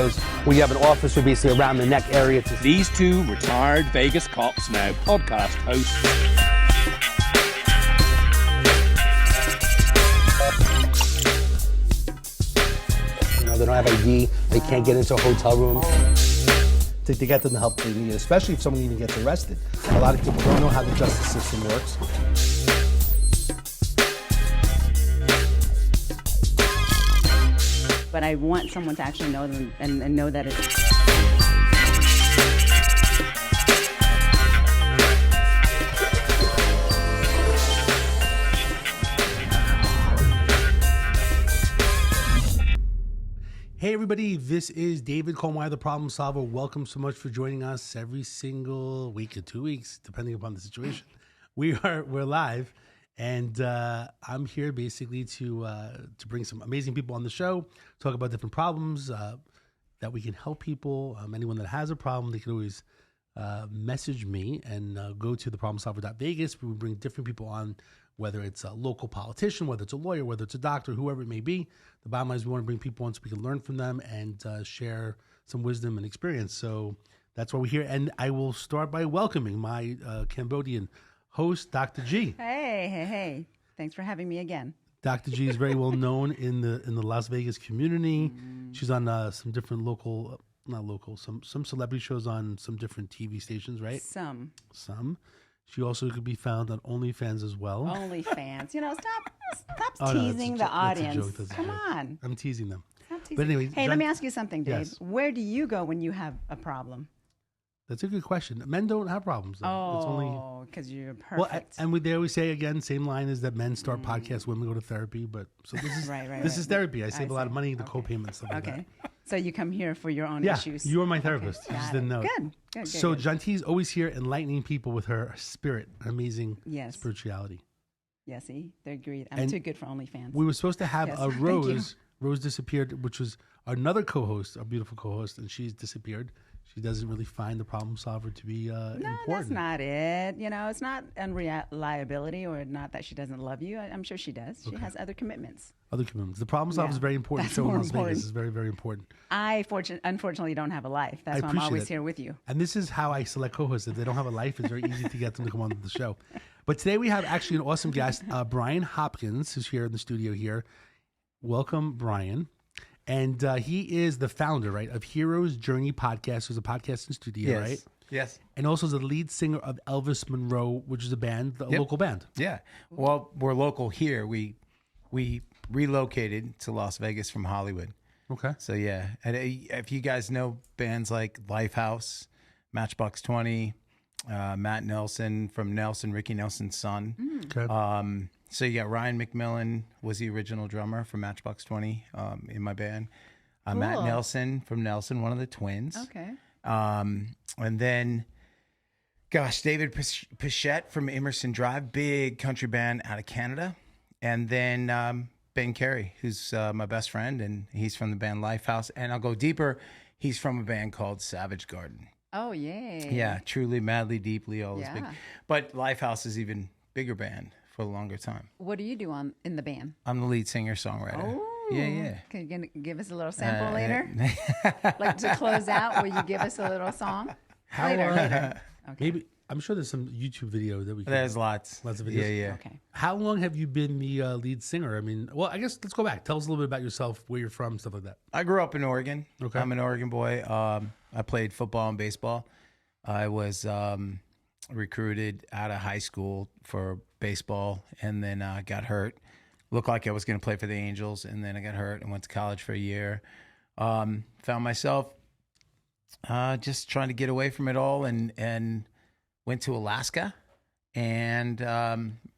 studios where you have an office or basically around the neck area. These two retired Vegas cops, now podcast hosts. You know, they don't have ID, they can't get into a hotel room. To get them the help they need, especially if someone even gets arrested. A lot of people don't know how the justice system works. But I want someone to actually know them and know that it's... Hey everybody, this is David Colmeyer, the Problem Solver. Welcome so much for joining us every single week or 2 weeks, depending upon the situation. We're live, and I'm here basically to bring some amazing people on the show, talk about different problems that we can help people. Anyone that has a problem, they can always message me and go to theproblemsolver.vegas. We bring different people on, whether it's a local politician, whether it's a lawyer, whether it's a doctor, whoever it may be. The bottom line is we want to bring people on so we can learn from them and share some wisdom and experience. So that's why we're here. And I will start by welcoming my Cambodian host, Dr. G. Hey. Thanks for having me again. Dr. G is very well known in the Las Vegas community. She's on some different some celebrity shows on some different TV stations, right? Some. She also could be found on OnlyFans as well. OnlyFans. You know, stop Oh, teasing the audience. That's a Come joke. on. I'm teasing them. Stop teasing. But anyway, hey, let me ask you something, Dave. Yes. Where do you go when you have a problem? That's a good question. Men don't have problems, though. It's only... Oh, because you're perfect. Well, they always say, again, same line is that men start podcasts, women go to therapy. But so this is this is therapy. I save a lot of money, the co-payment, stuff like that. Okay. So you come here for your own Yeah, issues. you are my therapist. Okay, You just got didn't it. know it. Good. So Janti's always here enlightening people with her spirit, amazing Yes. spirituality. Yeah, see, they agreed. I'm And too good for OnlyFans. We were supposed to have Yes, a thank you. Rose. Rose disappeared, which was another co-host, our beautiful co-host, and she's disappeared. She doesn't really find the problem solver to be important. No, that's not it. You know, it's not unreliability or not that she doesn't love you. I'm sure she does. She has other commitments. Other commitments. The problem solver is very important. That's Show in more Las Vegas important. is very, very important. I unfortunately don't have a life. That's why I'm appreciate always it. here with you. And this is how I select co-hosts. If they don't have a life, it's very easy to get them to come on the show. But today we have actually an awesome guest, Bryan Hopkins, who's here in the studio here. Welcome, Bryan. And he is the founder, right, of Hero's Journey podcast, who's a podcasting studio, right? Yes. And also the lead singer of Elvis Monroe, which is a band, a local band. Yeah. Well, we're local here. We relocated to Las Vegas from Hollywood. Okay. So yeah, and if you guys know bands like Lifehouse, Matchbox 20, Matt Nelson from Ricky Nelson's son. Okay. So you got Ryan McMillan was the original drummer for Matchbox 20 in my band. Matt Nelson from Nelson, one of the twins. Okay. And then, gosh, David Pichette from Emerson Drive, big country band out of Canada. And then Ben Carey, who's my best friend, and he's from the band Lifehouse. And I'll go deeper. He's from a band called Savage Garden. Oh, yay. Yeah, truly, madly, deeply, all this big. Yeah. But Lifehouse is even bigger band for a longer time. What do you do in the band? I'm the lead singer-songwriter. Yeah. Can you give us a little sample later? Like to close out, will you give us a little song? Later. Okay. Maybe, I'm sure there's some YouTube video that we can. There's lots. Lots of videos. Yeah. Okay. How long have you been the lead singer? I mean, well, I guess let's go back. Tell us a little bit about yourself, where you're from, stuff like that. I grew up in Oregon. Okay. I'm an Oregon boy. I played football and baseball. I was recruited out of high school for baseball, and then got hurt. Looked like I was going to play for the Angels, and then I got hurt and went to college for a year. Found myself just trying to get away from it all, and went to Alaska and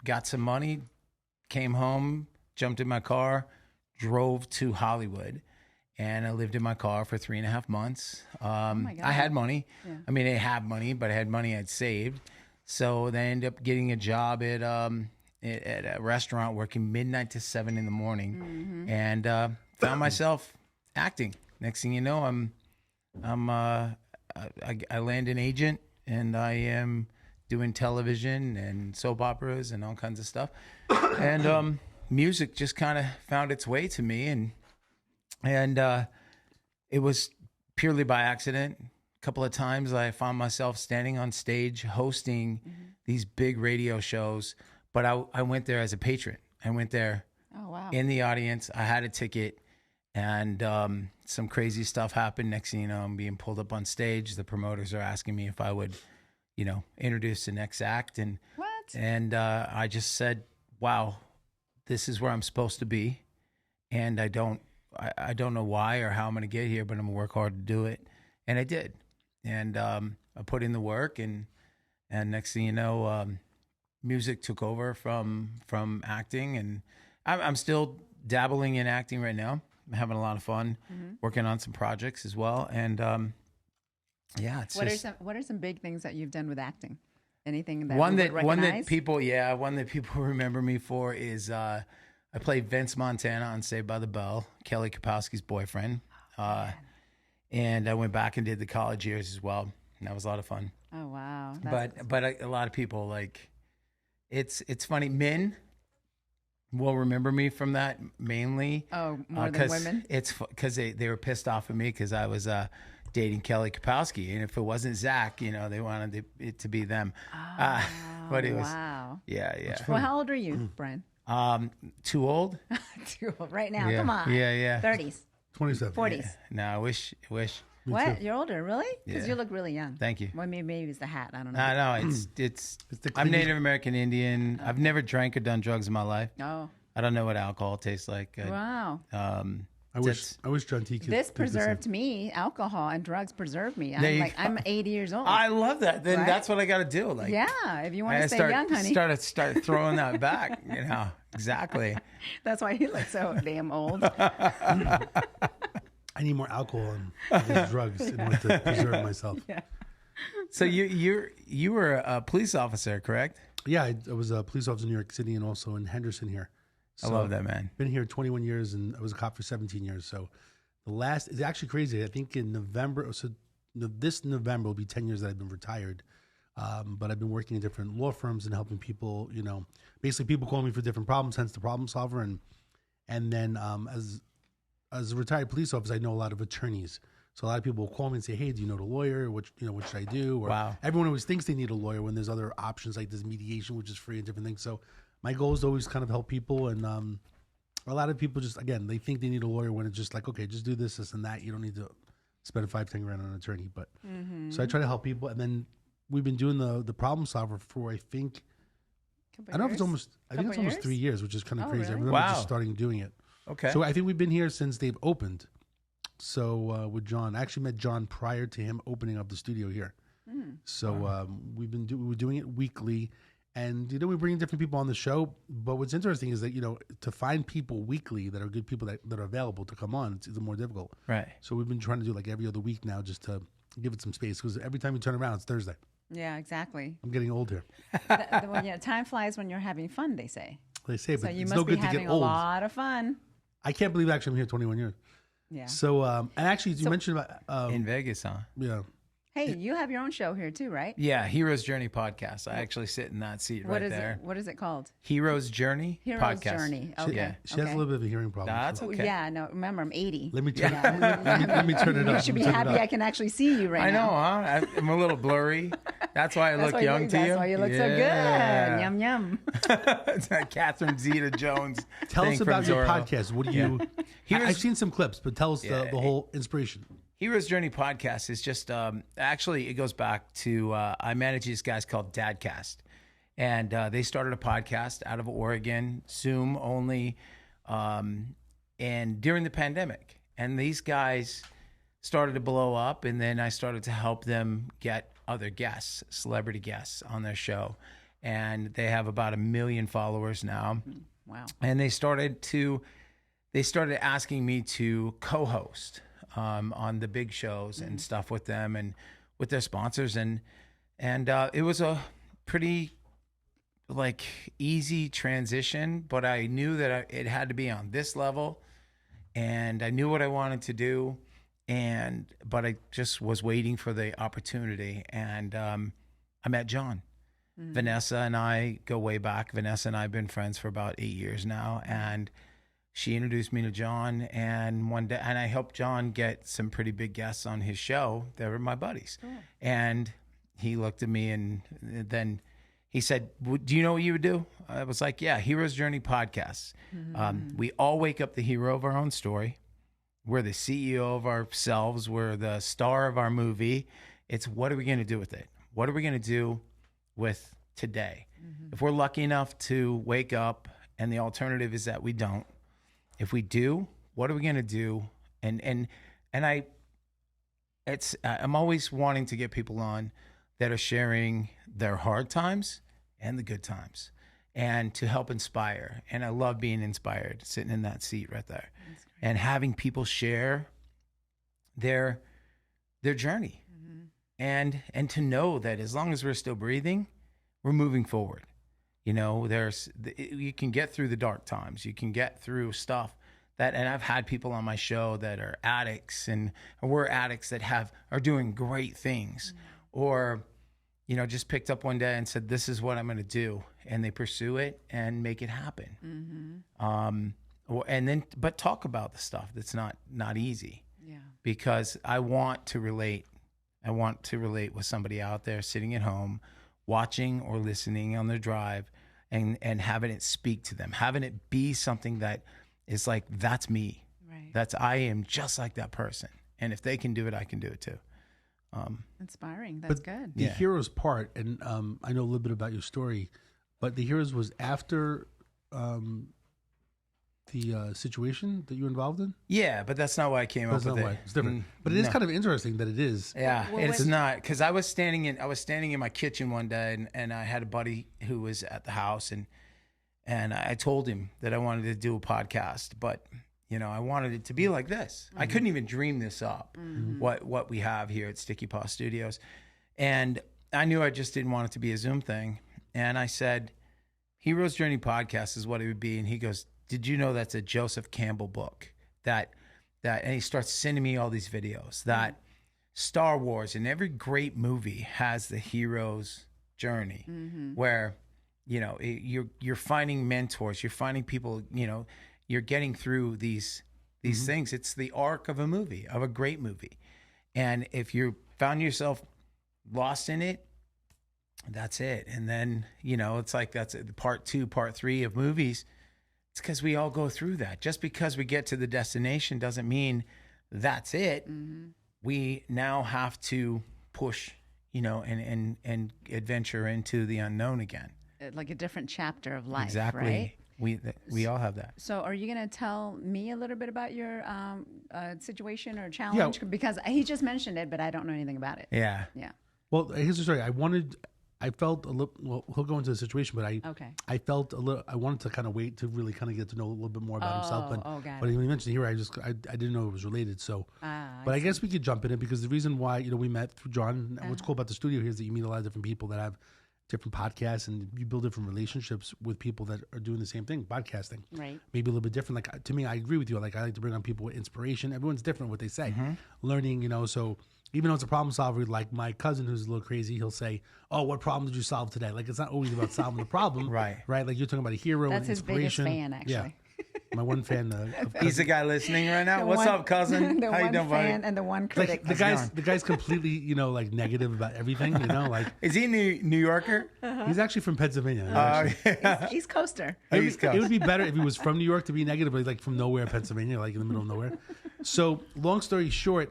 got some money, came home, jumped in my car, drove to Hollywood, and I lived in my car for 3.5 months. my God. I had money. Yeah. I mean, I didn't have money, but I had money I'd saved. So then I ended up getting a job at a restaurant, working midnight to 7 in the morning, and found myself acting. Next thing you know, I land an agent, and I am doing television and soap operas and all kinds of stuff. And music just kind of found its way to me, and it was purely by accident. A couple of times I found myself standing on stage hosting these big radio shows, but I went there as a patron. I went there Oh, wow. in the audience. I had a ticket, and some crazy stuff happened. Next thing you know, I'm being pulled up on stage. The promoters are asking me if I would, introduce the next act. And What? And I just said, wow, this is where I'm supposed to be. And I don't know why or how I'm going to get here, but I'm going to work hard to do it. And I did. And I put in the work, and next thing you know, music took over from acting. And I'm still dabbling in acting right now. I'm having a lot of fun working on some projects as well. And yeah, it's What are some big things that you've done with acting? Anything that one we that would one that recognize? people remember me for is I played Vince Montana on Saved by the Bell, Kelly Kapowski's boyfriend. And I went back and did the college years as well. And that was a lot of fun. Oh, wow. But a lot of people, like, it's funny. Men will remember me from that mainly. Oh, more than women? It's because they were pissed off at me because I was dating Kelly Kapowski. And if it wasn't Zach, they wanted it to be them. But it was, wow. yeah. Well, how old are you, Bryan? Too old? Too old right now. Yeah. Come on. Yeah. 30s, 27. 40s. No, I wish. What? You're older, really? Because Yeah. you look really young. Thank you. Well, maybe it's the hat. I don't know. No, it's the I'm clean- Native American Indian. I've never drank or done drugs in my life. Oh, I don't know what alcohol tastes like. wow. I wish John T could. This did the same. preserved me. Alcohol and drugs preserved me. There you I'm 80 years old. I love that. Then Right? that's what I got to do. Like, yeah, if you want I to stay young, honey. start throwing that back. Exactly. That's why you look so damn old. I need more alcohol and drugs in order to preserve myself. Yeah. So you were a police officer, correct? Yeah, I was a police officer in New York City and also in Henderson here. I love that, man. Been here 21 years and I was a cop for 17 years. So it's actually crazy. I think in November, this November will be 10 years that I've been retired. But I've been working in different law firms and helping people, basically people call me for different problems, hence the problem solver. And then as a retired police officer, I know a lot of attorneys. So a lot of people will call me and say, hey, do you know the lawyer? What should I do? Or Wow. Everyone always thinks they need a lawyer when there's other options like this mediation, which is free and different things. So my goal is to always kind of help people. And a lot of people just, again, they think they need a lawyer when it's just like, okay, just do this and that. You don't need to spend $5-10 grand on an attorney. But so I try to help people. And then we've been doing the problem solver for, I think, I don't know if it's almost 3 years, which is kind of Oh, crazy. I really? remember Wow. just starting doing it. Okay. So I think we've been here since they've opened. So with John, I actually met John prior to him opening up the studio here. So we were doing it weekly, and we bring different people on the show. But what's interesting is that to find people weekly that are good people that are available to come on, it's more difficult. Right. So we've been trying to do like every other week now, just to give it some space, because every time you turn around, it's Thursday. Yeah, exactly. I'm getting old here. Time flies when you're having fun, they say. They say, So but you it's must no be good to having get a old. lot of fun. I can't believe actually I'm here 21 years. Yeah. So and actually, you mentioned about In Vegas, huh? yeah. Hey, you have your own show here too, right? Yeah, Hero's Journey podcast. I actually sit in that seat right there. What is it called? Hero's Journey Hero's podcast. Journey. Yeah. Okay. She has a little bit of a hearing problem. That's so. okay. Yeah, no, remember I'm 80. Let me turn let me turn it up. You should be Let me turn it happy up. I can actually see you right I know, now. huh? I'm a little blurry. That's why I look young to you. That's why you look so good. Yeah. Yum, yum. It's like Catherine Zeta-Jones. Tell thing us from about your Zorro. podcast. What do you? I've seen some clips, but tell us the whole inspiration. Hero's Journey podcast is just actually it goes back to I manage these guys called Dadcast, and they started a podcast out of Oregon, Zoom only, and during the pandemic, and these guys started to blow up, and then I started to help them get other guests, celebrity guests, on their show, and they have about 1 million followers now. Wow. And they started asking me to co-host on the big shows and stuff with them and with their sponsors, and it was a pretty easy transition, but I knew that it had to be on this level, and I knew what I wanted to do, but I just was waiting for the opportunity, and I met John. Vanessa and I go way back. Vanessa and I have been friends for about 8 years now, and she introduced me to John, and one day, and I helped John get some pretty big guests on his show that were my buddies. Cool. And he looked at me, and then he said, "Do you know what you would do?" I was like, "Yeah, Hero's Journey podcast. We all wake up the hero of our own story. We're the CEO of ourselves. We're the star of our movie. It's what are we going to do with it? What are we going to do with today? If we're lucky enough to wake up, and the alternative is that we don't. If we do, what are we going to do?" And I'm always wanting to get people on that are sharing their hard times and the good times, and to help inspire. And I love being inspired, sitting in that seat right there, and having people share their journey, and to know that as long as we're still breathing, we're moving forward. You know, you can get through the dark times. You can get through stuff and I've had people on my show that are addicts, and we're addicts that are doing great things, or, you know, just picked up one day and said, "This is what I'm going to do," and they pursue it and make it happen. But talk about the stuff that's not easy. Yeah. Because I want to relate. I want to relate with somebody out there sitting at home, watching or listening on their drive, and having it speak to them, having it be something that is like, that's me. Right. I am just like that person. And if they can do it, I can do it too. Inspiring. That's good. The heroes part, and I know a little bit about your story, but the heroes was after the situation that you were involved in? Yeah, but that's not why I came up with it. It's different. But it is kind of interesting that it is. Yeah, Well, it's not, because I was standing in my kitchen one day, and I had a buddy who was at the house, and I told him that I wanted to do a podcast, but you know, I wanted it to be like this. I couldn't even dream this up, what we have here at Sticky Paw Studios. And I knew I just didn't want it to be a Zoom thing. And I said, Hero's Journey podcast is what it would be. And he goes, "Did you know that's a Joseph Campbell book?" And he starts sending me all these videos that Star Wars and every great movie has the hero's journey, where, you know, you're finding mentors, you're finding people, you know, you're getting through these things. It's the arc of a movie, of a great movie. And if you found yourself lost in it, that's it. And then, you know, it's like that's part 2, part 3 of movies. It's because we all go through that. Just because we get to the destination doesn't mean that's it. We now have to push, you know, and adventure into the unknown again. Like a different chapter of life, Exactly. right? We all have that. So are you going to tell me a little bit about your situation or challenge? Because he just mentioned it, but I don't know anything about it. Yeah. Yeah. Well, here's the story. I felt a little, well, he'll go into the situation, but I felt a little, I wanted to kind of wait to really kind of get to know a little bit more about himself. But got when it. he mentioned here, I didn't know it was related. So, but I guess we could jump in it, because the reason why, you know, we met through John, what's cool about the studio here is that you meet a lot of different people that have different podcasts, and you build different relationships with people that are doing the same thing, podcasting. Right. Maybe a little bit different. Like, to me, I agree with you. Like, I like to bring on people with inspiration. Everyone's different what they say. Learning, you know, so even though it's a problem solver, like my cousin who's a little crazy, he'll say, "Oh, what problem did you solve today?" Like, it's not always about solving the problem. Right. Like, you're talking about a hero That's and his biggest inspiration. fan, actually. Yeah. My one fan. He's the guy listening right now. What's up, cousin? The How you one doing, fan buddy? and the one Like, critic. the guy's completely, you know, like negative about everything, you know, like Is he a New Yorker? he's actually from Pennsylvania. East Coaster. East Coast. It would be better if he was from New York to be negative, but like from nowhere, Pennsylvania, like in the middle of nowhere. So, long story short,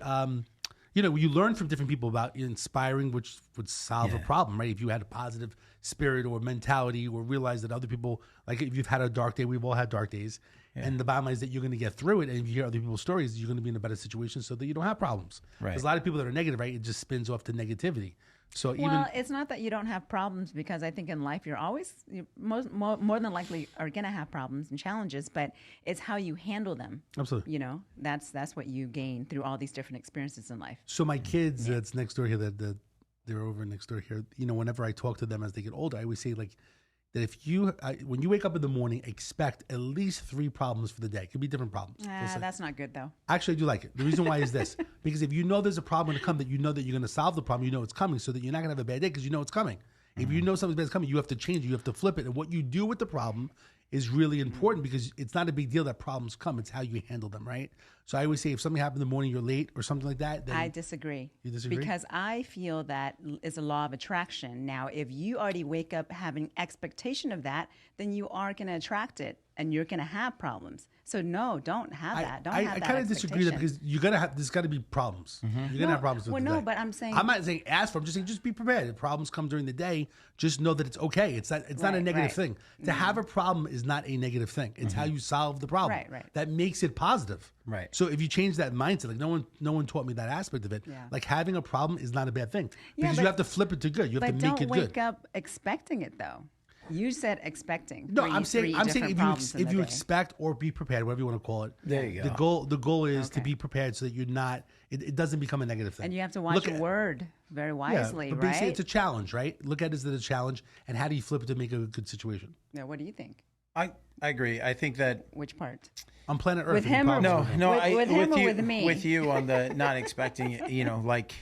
you know, you learn from different people about inspiring, which would solve a problem, right? If you had a positive spirit or mentality, or realize that other people, like if you've had a dark day, we've all had dark days. And the bottom line is that you're going to get through it. And if you hear other people's stories, you're going to be in a better situation so that you don't have problems. Right. There's a lot of people that are negative, right? It just spins off to negativity. So Well, it's not that you don't have problems, because I think in life more than likely are going to have problems and challenges, but it's how you handle them. Absolutely. You know, that's what you gain through all these different experiences in life. So my kids that's next door here, that they're over next door here, you know, whenever I talk to them as they get older, I always say, like, that if when you wake up in the morning, expect at least 3 problems for the day. It could be different problems. That's not good, though. Actually, I do like it. The reason why is this. Because if you know there's a problem going to come, that you know that you're going to solve the problem, you know it's coming, so that you're not going to have a bad day because you know it's coming. If you know something bad's coming, you have to change it. You have to flip it. And what you do with the problem is really important because it's not a big deal that problems come. It's how you handle them, right? So I always say if something happened in the morning, you're late or something like that. Then I disagree. You disagree? Because I feel that is a law of attraction. Now, if you already wake up having expectation of that, then you are going to attract it and you're going to have problems. So no, don't have that. Don't have that. I kind of disagree with that because you're gonna have. There's got to be problems. You're gonna have problems. With the day. But I'm saying I'm not saying ask for them. I'm just saying just be prepared. If problems come during the day, just know that it's okay. It's not a negative thing. To have a problem is not a negative thing. It's how you solve the problem. Right. That makes it positive. Right. So if you change that mindset, like no one taught me that aspect of it. Yeah. Like having a problem is not a bad thing Yeah, because you have to flip it to good. You have to make don't it wake good. up expecting it though. You said expecting. No, three- I'm three saying different problems in if the you day. expect or be prepared, whatever you want to call it. There you go. The goal is to Okay. be prepared so that you're not. It doesn't become a negative thing. And you have to watch Look your at- word very wisely, but basically right? it's a challenge, right? Look at it as a challenge, and how do you flip it to make a good situation? Now, what do you think? I agree. I think that Which part? On planet Earth, With any him or problems no, with no. With I, him or you, with me? With you on the not expecting. Like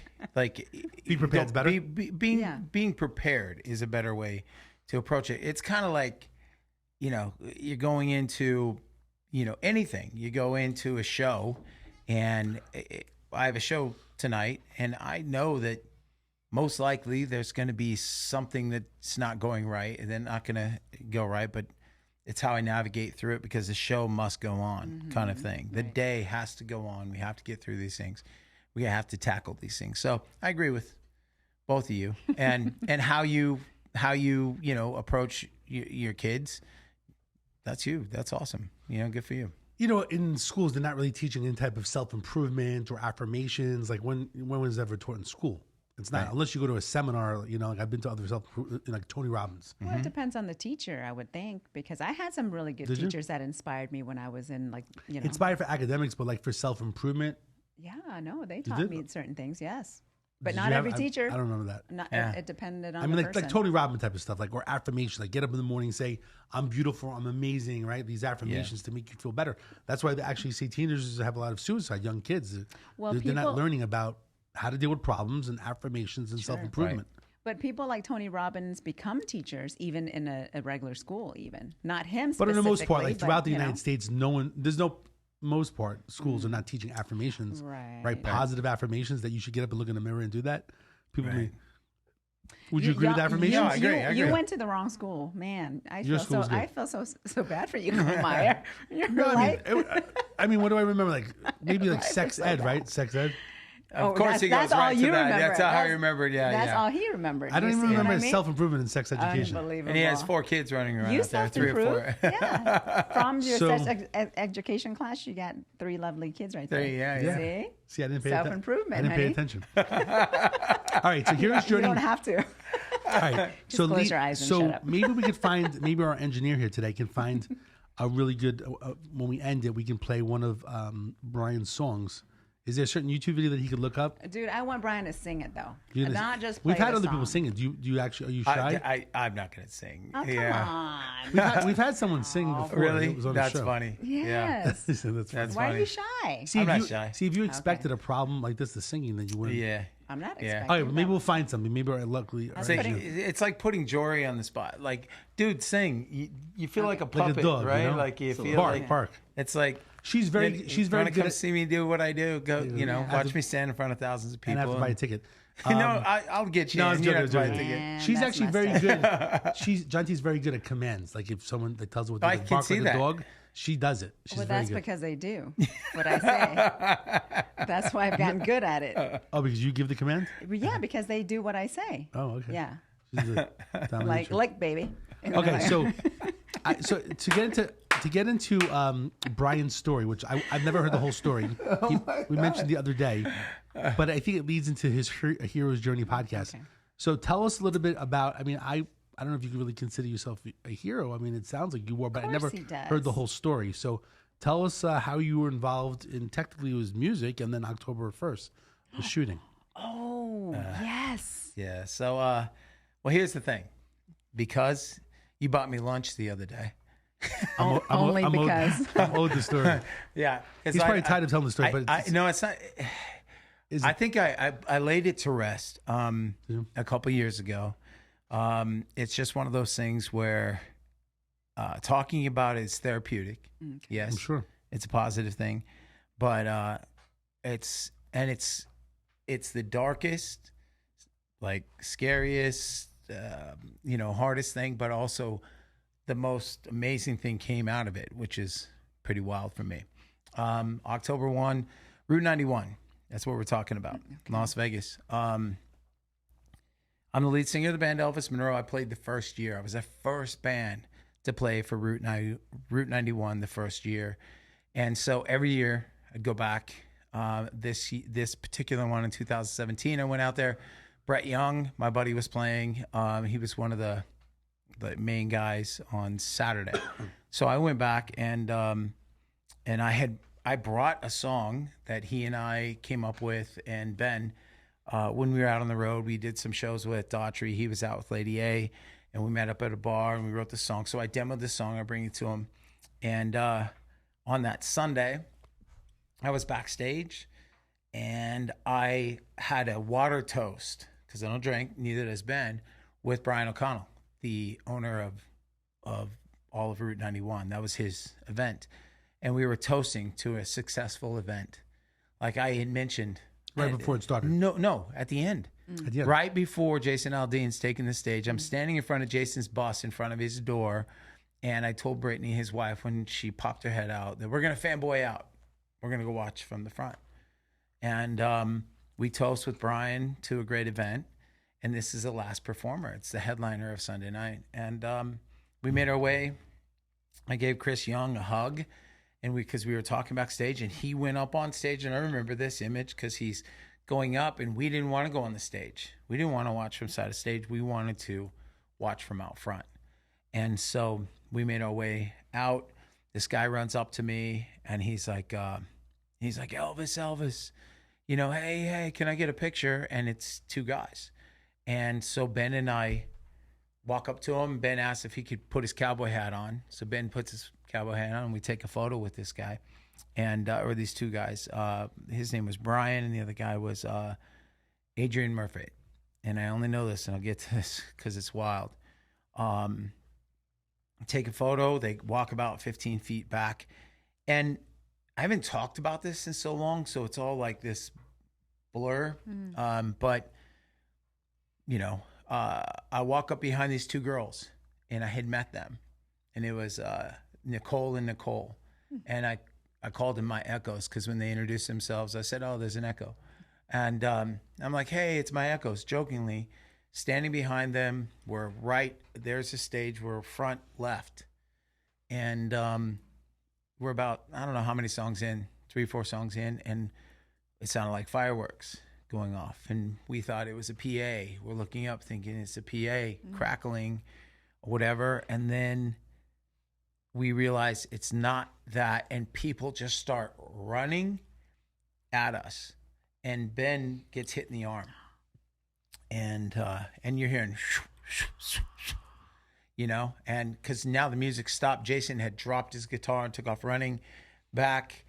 Be prepared is better? Being prepared is a better way to approach it. It's kind of like, you're going into, anything. You go into a show, and I have a show tonight, and I know that most likely there's going to be something that's not going right, and then not going to go right, but it's how I navigate through it because the show must go on, kind of thing. The day has to go on. We have to get through these things. We have to tackle these things. So I agree with both of you, and how you approach your kids. That's you. That's awesome. Good for you. In schools, they're not really teaching any type of self-improvement or affirmations. Like when was it ever taught in school? It's not, unless you go to a seminar, like I've been to other like Tony Robbins. Well, it depends on the teacher, I would think, because I had some really good Did you? teachers that inspired me when I was in Inspired for academics, but like for self-improvement. Yeah, no, they taught did? me certain things, yes. But Did not you have- every teacher. I don't remember that. Not, Yeah. it depended on I mean, the like person. Tony Robbins type of stuff, like or affirmation, like get up in the morning and say, "I'm beautiful, I'm amazing," right? These affirmations to make you feel better. That's why they actually say teenagers have a lot of suicide, young kids. Well, they're not people- learning about how to deal with problems and affirmations and self-improvement. But people like Tony Robbins become teachers even in a regular school, even. Not him But for the most part, like specifically, throughout the but, United States, most part, schools are not teaching affirmations, Right. Positive affirmations that you should get up and look in the mirror and do that. People Right. would you agree with y'all- affirmations? Yeah, I agree, I You agree. went to the wrong school, man. Your school was good. I feel so bad for you, Maya. You're No, like, I mean, what do I remember? Like maybe like Life is sex so ed, bad. right? Sex ed. Of course, he goes that's all right to you that. remember. That's how he remembered. Yeah, That's yeah. all he remembered. I don't You even see what remember I mean? self-improvement and sex education. Unbelievable. And he has 4 kids running around You out there, 3 or 4. self-improved? Yeah. From your So- education class, you got 3 lovely kids right there. There, yeah. See? See, I didn't pay Self-improvement, I didn't pay honey. attention. All right, so here's You Journey. don't have to. All right, so close your eyes and so shut up. maybe we could find, maybe our engineer here today can find a really good. When we end it, we can play one of Bryan's songs. Is there a certain YouTube video that he could look up? Dude, I want Bryan to sing it, though. You know, Not just play We've had the other people song. sing it. Do you actually? Are you shy? I'm not going to sing. Oh, come yeah. on. We've had someone sing before. Really? It was on the That's show. funny. Yeah. Yes. So that's funny. That's Why funny. are you shy? See, I'm if not you, shy. See, if you expected a problem like this, the singing, then you wouldn't. Yeah. I'm not Yeah. expecting All right, well, maybe that. we'll find something. Maybe luckily. our Say, engineer- it's like putting Jory on the spot. Like, dude, sing. You feel like a Like a puppet, dog, right? you know? Like you So feel bark, like bark. It's like She's very wanna good come at, see me do what I do. Go, Yeah. watch me stand in front of thousands of people. and have to buy a ticket. no, I'll get you. No, I in. was You joking, don't I have was to buy a joking. ticket. Man, She's that's actually very messed good. Janti's very good at commands. Like if someone that tells her what to I do, can bark see like a that. dog, she does it. She's Well, very that's good. because they do what I say. That's why I've gotten good at it. Oh, because you give the command? Yeah, because they do what I say. Oh, okay. Yeah. She's a Like, dominatrix. lick, baby. Okay, so to get into Bryan's story, which I've never heard the whole story. We mentioned the other day, but I think it leads into his Hero's Journey podcast. Okay. So tell us a little bit about. I mean, I don't know if you could really consider yourself a hero. I mean, it sounds like you were, but I never he does. heard the whole story. So tell us how you were involved in. Technically, it was music, and then October 1st, the shooting. Oh, yes. Yeah. So, well, here's the thing. Because you bought me lunch the other day. Only because. I'm owed the story. Yeah. He's probably tired of telling the story, but it's, no, it's not. is I it, think I laid it to rest a couple years ago. It's just one of those things where talking about it is therapeutic. Yes, I'm sure. it's a positive thing, but it's the darkest, like scariest, hardest thing, but also the most amazing thing came out of it, which is pretty wild for me. October 1, Route 91. That's what we're talking about. Las Vegas. I'm the lead singer of the band Elvis Monroe. I played the first year. I was the first band to play for Route 91 the first year. And so every year I'd go back. This particular one in 2017, I went out there. Brett Young, my buddy, was playing. He was one of the main guys on Saturday. So I went back and I brought a song that he and I came up with, and Ben, when we were out on the road, we did some shows with Daughtry. He was out with Lady A, and we met up at a bar and we wrote the song. So I demoed the song. I bring it to him, and on that Sunday, I was backstage, and I had a water toast because I don't drink, neither does Ben, with Brian O'Connell, the owner of all of Route 91. That was his event. And we were toasting to a successful event. Like I had mentioned. Right before it started. No, at the end. At the end. Right before Jason Aldean's taking the stage. I'm standing in front of Jason's bus in front of his door. And I told Brittany, his wife, when she popped her head out, that we're going to fanboy out. We're going to go watch from the front. And we toast with Brian to a great event. And this is the last performer. It's the headliner of Sunday night. And we made our way. I gave Chris Young a hug, and because we were talking backstage, and he went up on stage. And I remember this image because he's going up, and we didn't want to go on the stage. We didn't want to watch from side of stage. We wanted to watch from out front. And so we made our way out. This guy runs up to me, and he's like, Elvis, hey, can I get a picture? And it's two guys. And so Ben and I walk up to him. Ben asks if he could put his cowboy hat on. So Ben puts his cowboy hat on, and we take a photo with this guy, and or these two guys. His name was Brian, and the other guy was Adrian Murphy. And I only know this, and I'll get to this because it's wild. Take a photo. They walk about 15 feet back, and I haven't talked about this in so long, so it's all like this blur. But I walk up behind these two girls, and I had met them, and it was Nicole and Nicole. And I called them my echoes because when they introduced themselves, I said, oh, there's an echo. And I'm like, hey, it's my echoes, jokingly. Standing behind them, we're right, there's a stage, we're front left. And we're about, I don't know how many songs in, 3-4 songs in, and it sounded like fireworks going off. And we thought it was a PA. We're looking up thinking it's a PA, crackling, whatever. And then we realize it's not that, and people just start running at us. And Ben gets hit in the arm. And you're hearing, and because now the music stopped. Jason had dropped his guitar and took off running back.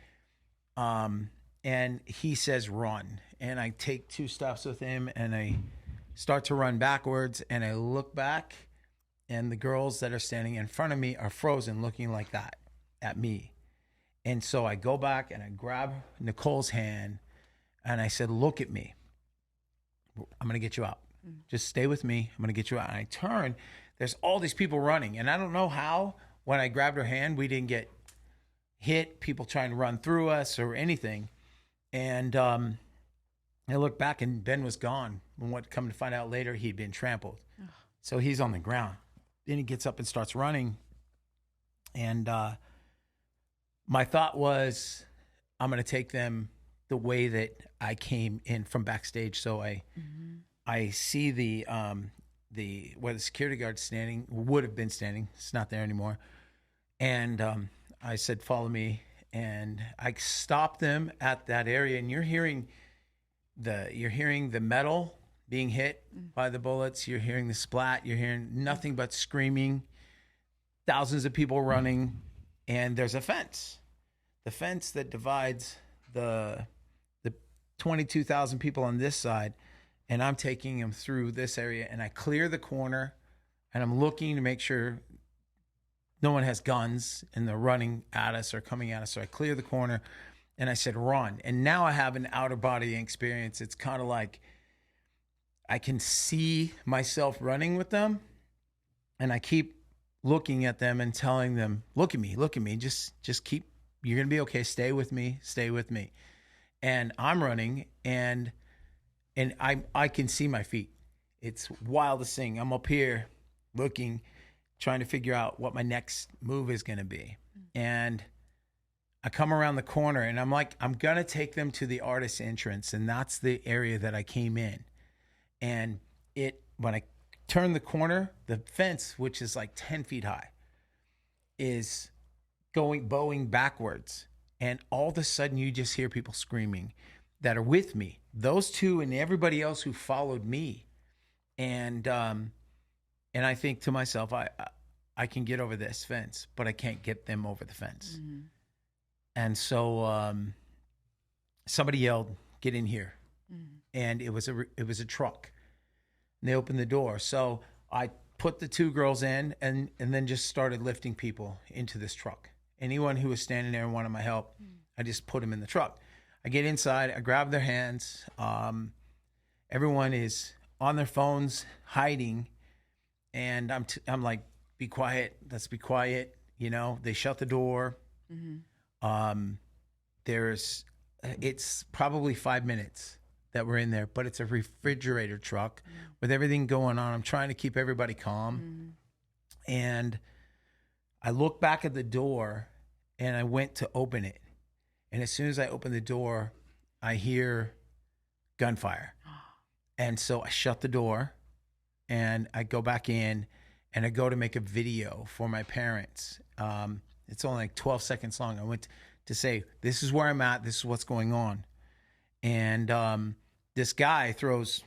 And he says, run. And I take 2 steps with him, and I start to run backwards, and I look back, and the girls that are standing in front of me are frozen, looking like that at me. And so I go back, and I grab Nicole's hand, and I said, look at me. I'm going to get you out. Just stay with me. I'm going to get you out. And I turn. There's all these people running. And I don't know how, when I grabbed her hand, we didn't get hit, people trying to run through us or anything. And I looked back, and Ben was gone. And what come to find out later, he'd been trampled. So he's on the ground. Then he gets up and starts running. And my thought was, I'm going to take them the way that I came in from backstage. So I see the where the security guard's standing, would have been standing. It's not there anymore. And I said, follow me. And I stopped them at that area, and you're hearing the metal being hit by the bullets. You're hearing the splat. You're hearing nothing but screaming, thousands of people running, and there's a fence. The fence that divides the 22,000 people on this side, and I'm taking them through this area, and I clear the corner, and I'm looking to make sure no one has guns and they're running at us or coming at us. So I clear the corner and I said, run. And now I have an outer body experience. It's kind of like I can see myself running with them, and I keep looking at them and telling them, look at me, just keep, you're going to be okay. Stay with me. And I'm running, and I can see my feet. It's wildest thing. I'm up here looking, trying to figure out what my next move is going to be. And I come around the corner, and I'm like, I'm going to take them to the artist entrance, and that's the area that I came in. And when I turn the corner, the fence, which is like 10 feet high, is bowing backwards. And all of a sudden, you just hear people screaming that are with me. Those two and everybody else who followed me. And I think to myself, I can get over this fence, but I can't get them over the fence. Mm-hmm. And so somebody yelled, "Get in here!" Mm-hmm. And it was a truck. And they opened the door. So I put the two girls in, and then just started lifting people into this truck. Anyone who was standing there and wanted my help, I just put them in the truck. I get inside, I grab their hands. Everyone is on their phones, hiding, and I'm like, be quiet. Let's be quiet. You know, they shut the door. Mm-hmm. It's probably 5 minutes that we're in there, but it's a refrigerator truck with everything going on. I'm trying to keep everybody calm. And I look back at the door, and I went to open it. And as soon as I open the door, I hear gunfire. And so I shut the door, and I go back in, and I go to make a video for my parents. It's only like 12 seconds long. I went to say, this is where I'm at. This is what's going on. And this guy throws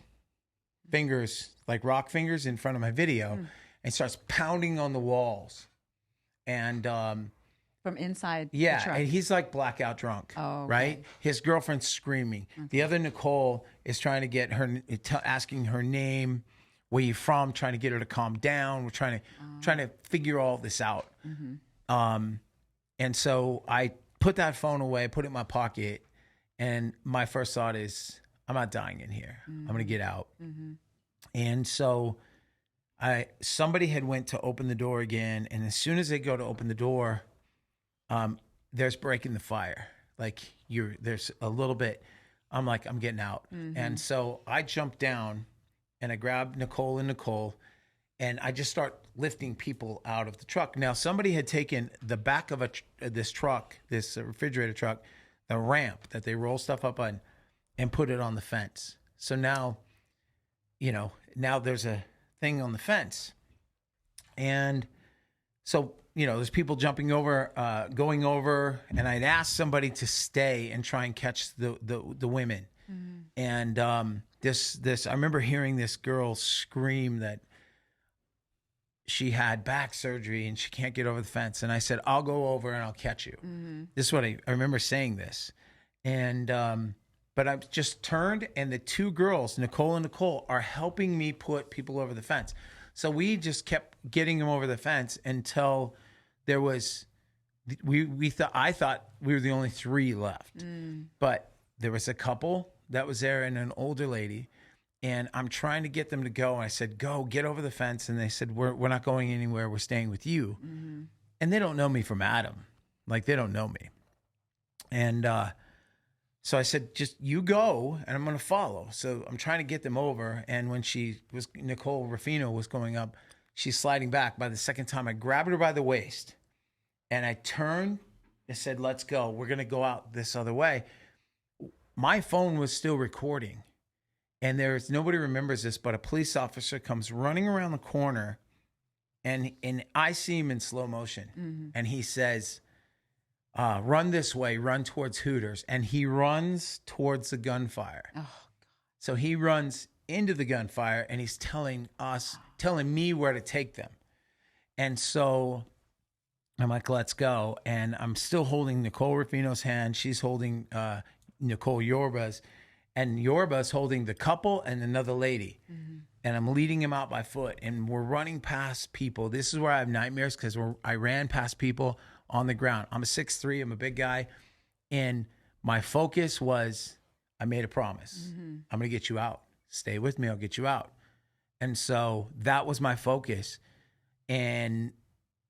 fingers, like rock fingers, in front of my video and starts pounding on the walls. And from inside the truck. And he's like blackout drunk, right? His girlfriend's screaming. The other Nicole is trying to get her, asking her name, where you from, trying to get her to calm down. We're trying to figure all this out. And so I put that phone away, put it in my pocket, and my first thought is, I'm not dying in here. I'm going to get out. And so somebody had went to open the door again, and as soon as they go to open the door, there's breaking the fire. Like there's a little bit. I'm like, I'm getting out. And so I jump down, and I grab Nicole, and I just start lifting people out of the truck. Now, somebody had taken the back of this truck, this refrigerator truck, the ramp that they roll stuff up on, and put it on the fence. So now there's a thing on the fence. And so, there's people jumping over, going over, and I'd ask somebody to stay and try and catch the women. And I remember hearing this girl scream that she had back surgery and she can't get over the fence. And I said, I'll go over and I'll catch you. This is what I remember saying this. And, but I just turned, and the two girls, Nicole, are helping me put people over the fence. So we just kept getting them over the fence until there was, I thought we were the only three left. But there was a couple that was there and an older lady. And I'm trying to get them to go. And I said, go, get over the fence. And they said, we're not going anywhere. We're staying with you. And they don't know me from Adam. Like, they don't know me. And so I said, just you go, and I'm going to follow. So I'm trying to get them over. And when Nicole Ruffino was going up, she's sliding back. By the second time, I grabbed her by the waist. And I turned and said, let's go. We're going to go out this other way. My phone was still recording. And nobody remembers this, but a police officer comes running around the corner, and I see him in slow motion. And he says, run this way, run towards Hooters. And he runs towards the gunfire. Oh, God. So he runs into the gunfire, and he's telling me where to take them. And so I'm like, let's go. And I'm still holding Nicole Ruffino's hand. She's holding Nicole Yorba's. And Yorba's holding the couple and another lady. and I'm leading him out by foot, and we're running past people. This is where I have nightmares because I ran past people on the ground. I'm a 6'3", I'm a big guy, and my focus was, I made a promise. I'm going to get you out. Stay with me, I'll get you out. And so that was my focus. And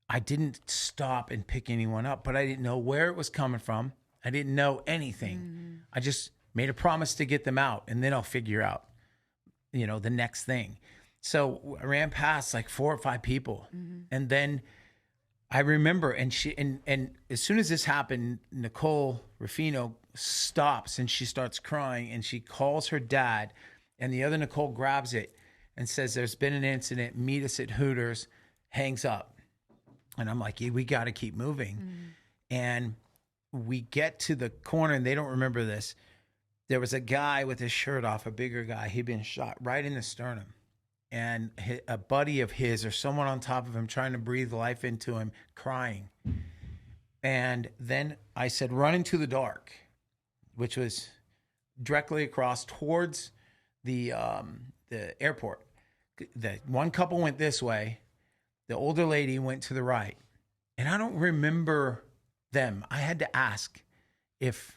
I didn't stop and pick anyone up, but I didn't know where it was coming from. I didn't know anything. I just made a promise to get them out, and then I'll figure out, the next thing. So I ran past like 4 or 5 people. And then I remember, and as soon as this happened, Nicole Rufino stops and she starts crying, and she calls her dad, and the other Nicole grabs it and says, there's been an incident, meet us at Hooters, hangs up. And I'm like, yeah, we got to keep moving. And we get to the corner, and they don't remember this. There was a guy with his shirt off, a bigger guy. He'd been shot right in the sternum. And a buddy of his, or someone on top of him, trying to breathe life into him, crying. And then I said, run into the dark, which was directly across towards the airport. The one couple went this way. The older lady went to the right. And I don't remember them. I had to ask if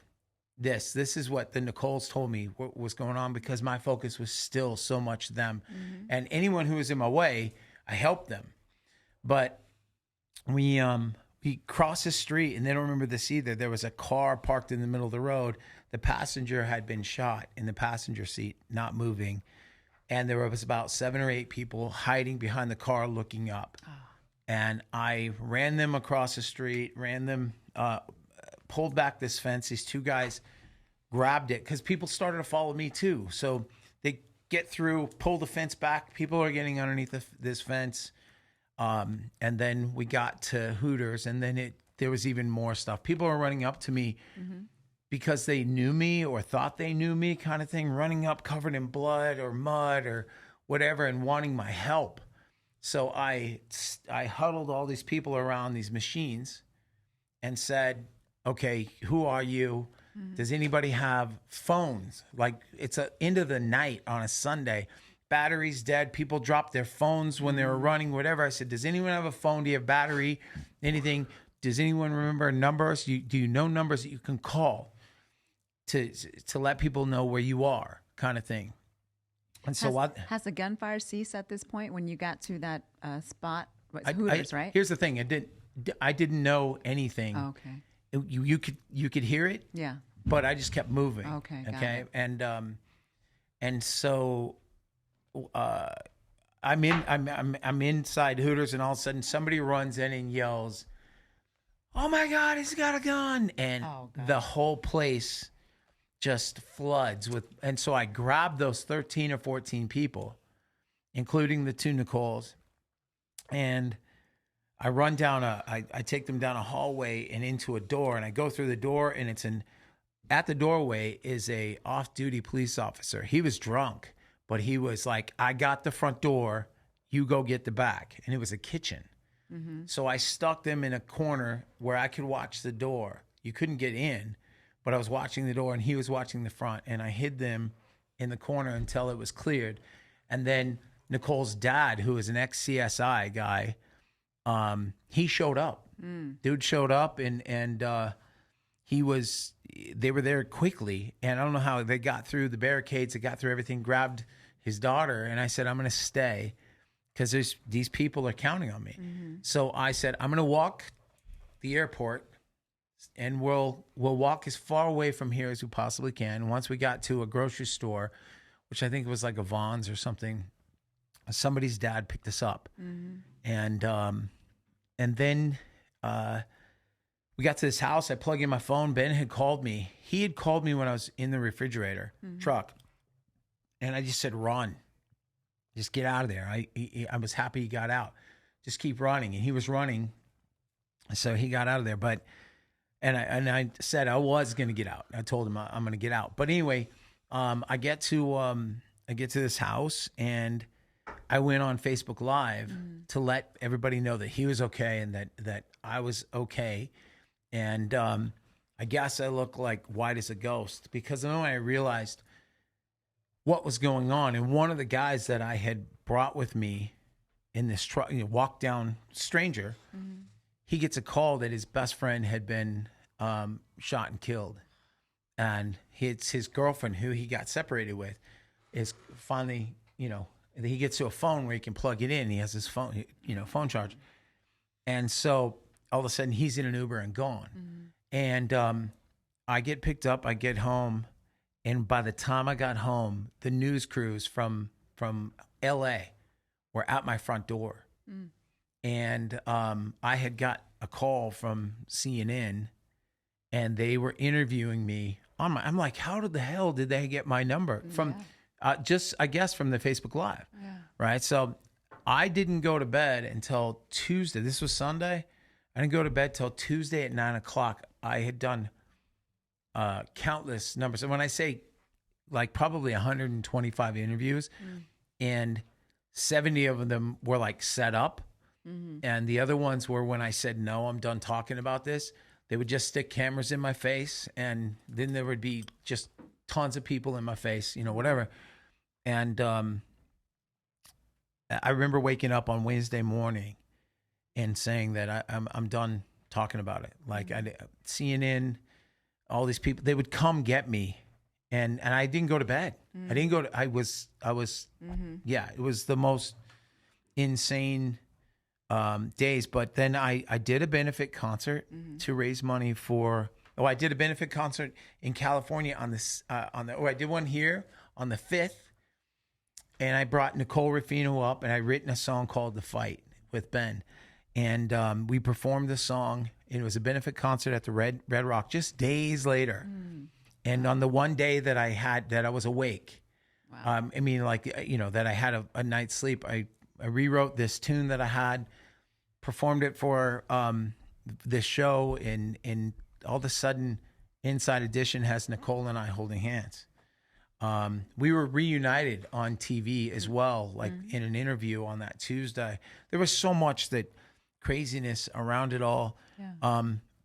this is what the Nicoles told me what was going on, because my focus was still so much them. And anyone who was in my way, I helped them. But we crossed the street, and they don't remember this either. There was a car parked in the middle of the road. The passenger had been shot in the passenger seat, not moving. And there was about 7 or 8 people hiding behind the car looking up. And I ran them across the street, pulled back this fence. These 2 guys grabbed it because people started to follow me too. So they get through, pull the fence back. People are getting underneath this fence. And then we got to Hooters, and then there was even more stuff. People are running up to me because they knew me or thought they knew me, kind of thing, running up covered in blood or mud or whatever and wanting my help. So I huddled all these people around these machines and said, okay, who are you? Does anybody have phones? Like, it's the end of the night on a Sunday. Battery's dead. People dropped their phones when they were running, whatever. I said, does anyone have a phone? Do you have battery? Anything? Does anyone remember numbers? Do you know numbers that you can call to let people know where you are, kind of thing? And so has the gunfire ceased at this point when you got to that spot? Hooters, right? Here's the thing. I didn't know anything. Oh, okay. You could hear it. Yeah. But I just kept moving. Okay. Okay. And so I'm inside Hooters, and all of a sudden somebody runs in and yells, "Oh my God, he's got a gun!" And the whole place just floods with. And so I grabbed those 13 or 14 people, including the 2 Nicoles, and I run down I take them down a hallway and into a door, and I go through the door, and at the doorway is a off-duty police officer. He was drunk, but he was like, I got the front door, you go get the back. And it was a kitchen. So I stuck them in a corner where I could watch the door. You couldn't get in, but I was watching the door, and he was watching the front, and I hid them in the corner until it was cleared. And then Nicole's dad, who is an ex-CSI guy, he showed up. Dude showed up, and they were there quickly, and I don't know how they got through the barricades, they got through everything, grabbed his daughter, and I said, I'm going to stay because these people are counting on me. So I said, I'm going to walk the airport, and we'll walk as far away from here as we possibly can. Once we got to a grocery store, which I think was like a Vons or something, somebody's dad picked us up. And then we got to this house. I plug in my phone. Ben had called me. He had called me when I was in the refrigerator truck. And I just said, run. Just get out of there. I was happy he got out. Just keep running. And he was running. So he got out of there. And I said I was going to get out. I told him I'm going to get out. But anyway, I get to this house, and I went on Facebook Live to let everybody know that he was okay and that I was okay. And I guess I look like white as a ghost, because the moment I realized what was going on. And one of the guys that I had brought with me in this truck, walk down, stranger, he gets a call that his best friend had been shot and killed. And it's his girlfriend, who he got separated with, is finally, he gets to a phone where he can plug it in. He has his phone, phone charge. And so all of a sudden he's in an Uber and gone. And I get picked up, I get home. And by the time I got home, the news crews from LA were at my front door. And I had got a call from CNN, and they were interviewing me. I'm like, how the hell did they get my number? From just, I guess, from the Facebook Live, right? So I didn't go to bed until Tuesday. This was Sunday. I didn't go to bed till Tuesday at 9:00. I had done countless numbers. And when I say like probably 125 interviews, and 70 of them were like set up. And the other ones were when I said, no, I'm done talking about this. They would just stick cameras in my face. And then there would be just tons of people in my face, whatever. And I remember waking up on Wednesday morning and saying that I'm done talking about it. Like CNN, all these people, they would come get me, and I didn't go to bed. I didn't go to. I was. Yeah, it was the most insane days. But then I did a benefit concert to raise money for. Oh, I did a benefit concert in California on this. I did one here on the 5th, and I brought Nicole Rufino up, and I written a song called "The Fight" with Ben, and we performed the song. It was a benefit concert at the Red Rock just days later. And on the one day that I was awake, that I had a night's sleep, I rewrote this tune that I had, performed it for this show, and all of a sudden, Inside Edition has Nicole and I holding hands. We were reunited on TV as well, like in an interview on that Tuesday. There was so much craziness around it all.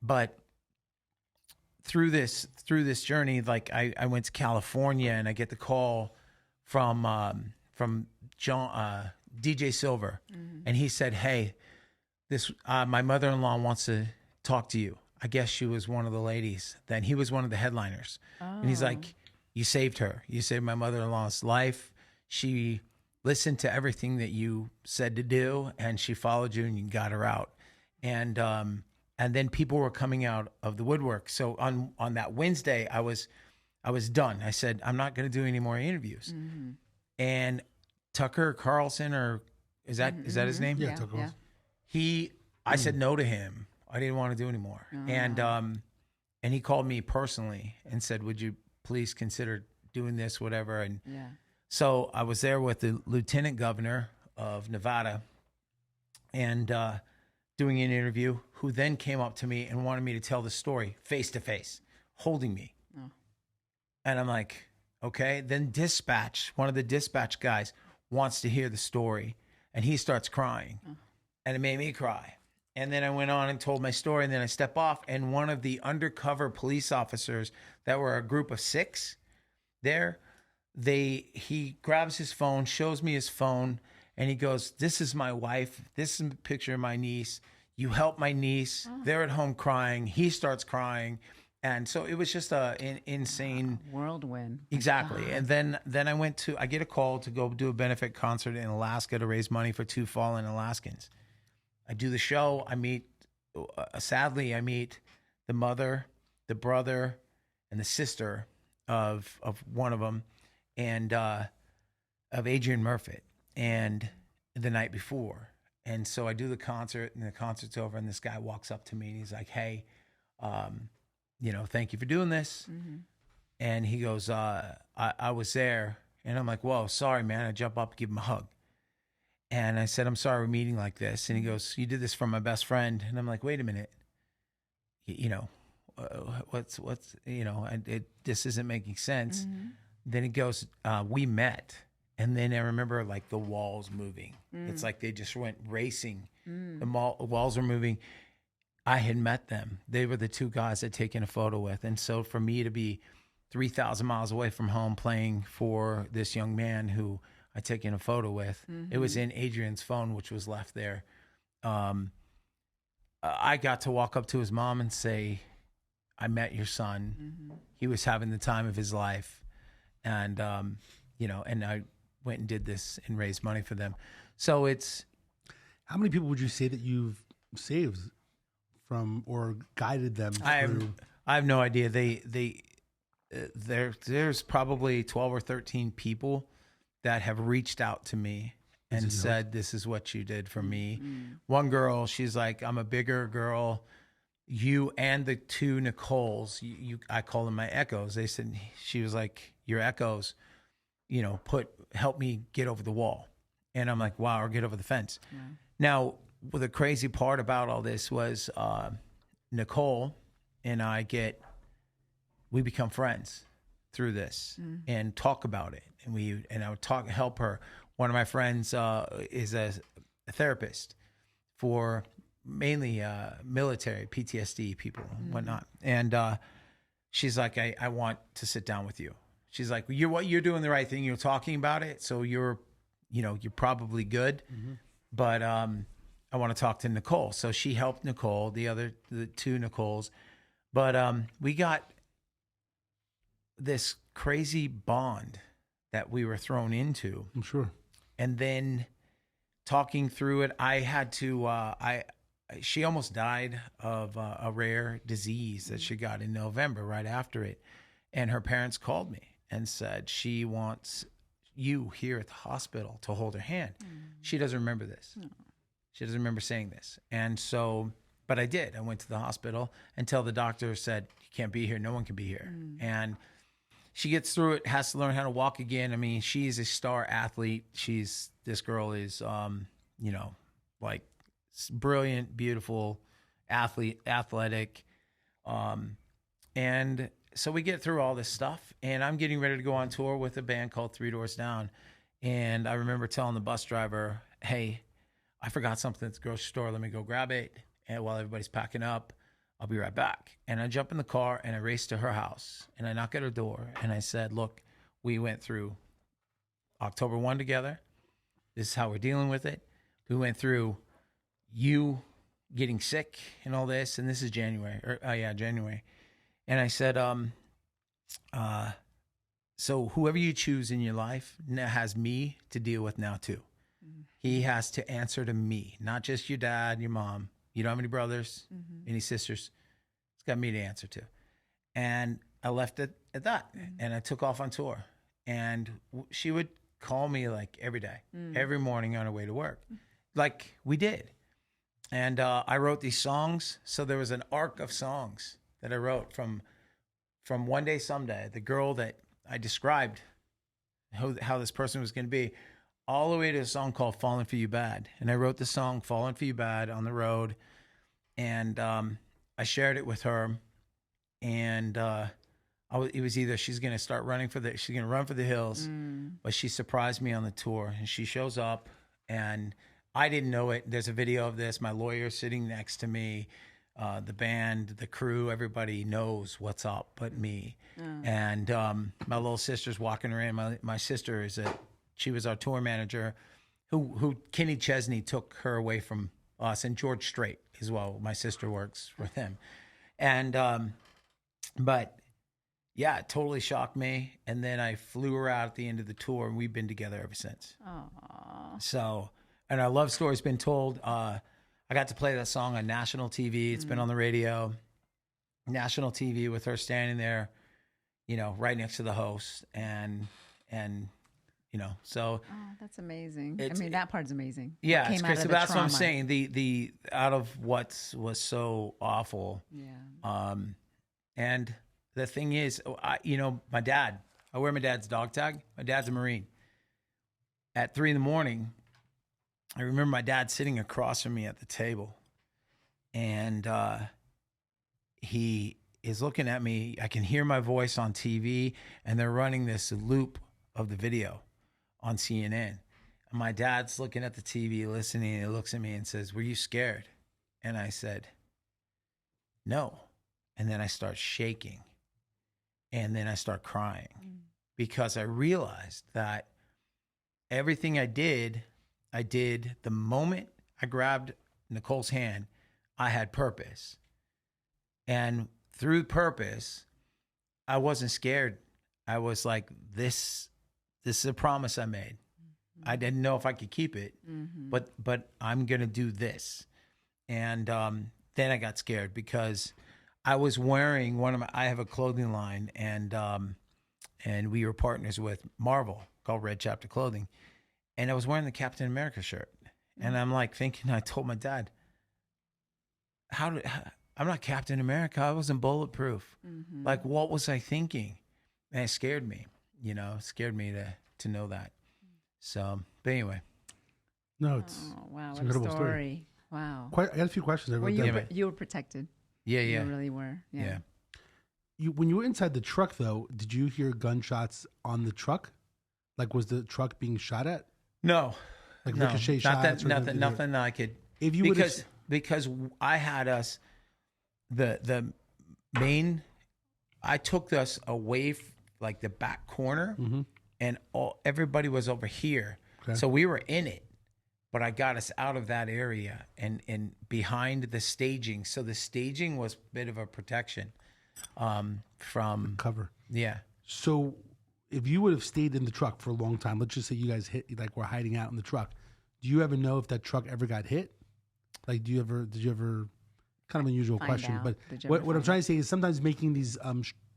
But through this journey, like I went to California, and I get the call from John, DJ Silver, and he said, "Hey, my mother-in-law wants to talk to you." I guess she was one of the ladies. Then he was one of the headliners, and he's like, "You saved her. You saved my mother-in-law's life. She listened to everything that you said to do, and she followed you, and you got her out." And then people were coming out of the woodwork. So on that Wednesday, I was done. I said, I'm not going to do any more interviews. And Tucker Carlson, or is that his name? Yeah, Tucker Carlson. I said no to him. I didn't want to do anymore. And he called me personally and said, would you please consider doing this, whatever. And so I was there with the lieutenant governor of Nevada, and doing an interview, who then came up to me and wanted me to tell the story face to face, holding me. And I'm like, okay. Then one of the dispatch guys wants to hear the story, and he starts crying, and it made me cry. And then I went on and told my story, and then I step off, and one of the undercover police officers that were a group of 6 there, he grabs his phone, shows me his phone, and he goes, "This is my wife. This is a picture of my niece. You helped my niece." They're at home crying. He starts crying. And so it was just an insane whirlwind. Exactly. And then I get a call to go do a benefit concert in Alaska to raise money for 2 fallen Alaskans. I do the show. I meet the mother, the brother, and the sister of one of them, and of Adrian Murphy. And the night before. And so I do the concert, and the concert's over, and this guy walks up to me, and he's like, "Hey, thank you for doing this." And he goes, I was there. And I'm like, "Whoa, sorry, man." I jump up, give him a hug. And I said, "I'm sorry we're meeting like this." And he goes, "You did this for my best friend." And I'm like, "Wait a minute. This isn't making sense." Then he goes, "We met." And then I remember like the walls moving. It's like they just went racing. The walls were moving. I had met them. They were the 2 guys I'd taken a photo with. And so for me to be 3,000 miles away from home playing for this young man who I taken a photo with. It was in Adrian's phone, which was left there. I got to walk up to his mom and say, I met your son. He was having the time of his life. And, and I went and did this and raised money for them. So it's... How many people would you say that you've saved from or guided them through? I have no idea. There's probably 12 or 13 people that have reached out to me and said, this is what you did for me. One girl, she's like, I'm a bigger girl. You and the two Nicoles, I call them my echoes. They said, she was like, your echoes, help me get over the wall. And I'm like, wow, or get over the fence. Yeah. Now, the crazy part about all this was Nicole and I we become friends through this and talk about it. And I would help her. One of my friends is a therapist for mainly military PTSD people and whatnot. And she's like, I want to sit down with you. She's like, you're doing the right thing. You're talking about it. So you're probably good. But I want to talk to Nicole. So she helped Nicole, the two Nicoles. But we got this crazy bond that we were thrown into. I'm sure. And then talking through it, I had to, she almost died of a rare disease that she got in November right after it. And her parents called me and said, she wants you here at the hospital to hold her hand. She doesn't remember this. She doesn't remember saying this. And so, but I did. I went to the hospital until the doctor said, you can't be here. No one can be here. And she gets through it, has to learn how to walk again. I mean, she's a star athlete. This girl is, like brilliant, beautiful athlete, athletic. And so we get through all this stuff, and I'm getting ready to go on tour with a band called Three Doors Down. And I remember telling the bus driver, hey, I forgot something at the grocery store. Let me go grab it. And while everybody's packing up, I'll be right back. And I jump in the car and I race to her house and I knock at her door and I said, look, we went through October 1 together. This is how we're dealing with it. We went through you getting sick and all this. And this is January. January. And I said, so whoever you choose in your life has me to deal with now too. He has to answer to me, not just your dad, your mom. You don't have any brothers, any sisters. It's got me to answer to. And I left it at that. And I took off on tour. And she would call me like every day, every morning on her way to work, like we did. And I wrote these songs. So there was an arc of songs that I wrote from One Day Someday, the girl that I described how this person was going to be, all the way to a song called Falling For You Bad. And I wrote the song Falling For You Bad on the road. And I shared it with her. And it was either she's going to run for the hills, but she surprised me on the tour. And she shows up and I didn't know it. There's a video of this. My lawyer sitting next to me, the band, the crew, everybody knows what's up but me. And my little sister's walking around. My sister she was our tour manager, who Kenny Chesney took her away from us, and George Strait as well. My sister works with him. And, but yeah, it totally shocked me. And then I flew her out at the end of the tour, and we've been together ever since. Aww. So, and our love story's been told. I got to play that song on national TV. It's been on the radio, national TV, with her standing there, right next to the host. And so. Oh, that's amazing. I mean, that part's amazing. Yeah, it's crazy. That's trauma. what I'm saying. The out of what was so awful. Yeah. And the thing is, my dad, I wear my dad's dog tag. My dad's a Marine. At 3 a.m, I remember my dad sitting across from me at the table, and he is looking at me. I can hear my voice on TV, and they're running this loop of the video on CNN. And my dad's looking at the TV, listening, and he looks at me and says, "Were you scared?" And I said, "No." And then I start shaking. And then I start crying because I realized that everything I did the moment I grabbed Nicole's hand, I had purpose. And through purpose, I wasn't scared. I was like, this is a promise I made. I didn't know if I could keep it, but I'm going to do this. And then I got scared because I was wearing I have a clothing line, and we were partners with Marvel called Red Chapter Clothing. And I was wearing the Captain America shirt. And I'm like thinking, I told my dad, I'm not Captain America. I wasn't bulletproof. Like, what was I thinking? And it scared me, it scared me to know that. So, but anyway. No, it's wow, it's what an a incredible story. Wow. I got a few questions. I Well, wrote down. you were protected. Yeah. You really were. Yeah. When you were inside the truck, though, did you hear gunshots on the truck? Like, was the truck being shot at? No. Like No, ricochet shots? Or nothing I could. If you would because I had us, the main, I took us away like the back corner, and everybody was over here. Okay. So we were in it, but I got us out of that area and behind the staging. So the staging was a bit of a protection from cover. Yeah. So if you would have stayed in the truck for a long time, let's just say you guys were hiding out in the truck, do you ever know if that truck ever got hit? Like, did you ever, kind of unusual Find question, out. but Did you ever what I'm find trying to say is sometimes making these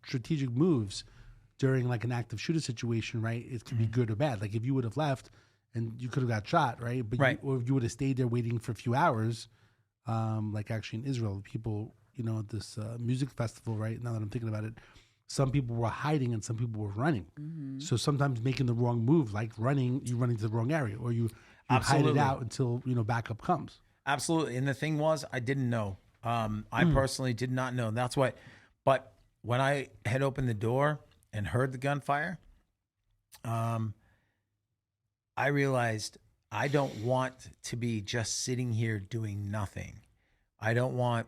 strategic moves during like an active shooter situation, right? It can be good or bad. Like if you would have left and you could have got shot, right? But Right. or if you would have stayed there waiting for a few hours, like actually in Israel, people, at this music festival, right? Now that I'm thinking about it, some people were hiding and some people were running. So sometimes making the wrong move, like running, you run into the wrong area, or you hide it Absolutely. out until backup comes. Absolutely. And the thing was, I didn't know. I personally did not know. That's why. But when I had opened the door and heard the gunfire, I realized I don't want to be just sitting here doing nothing. I don't want,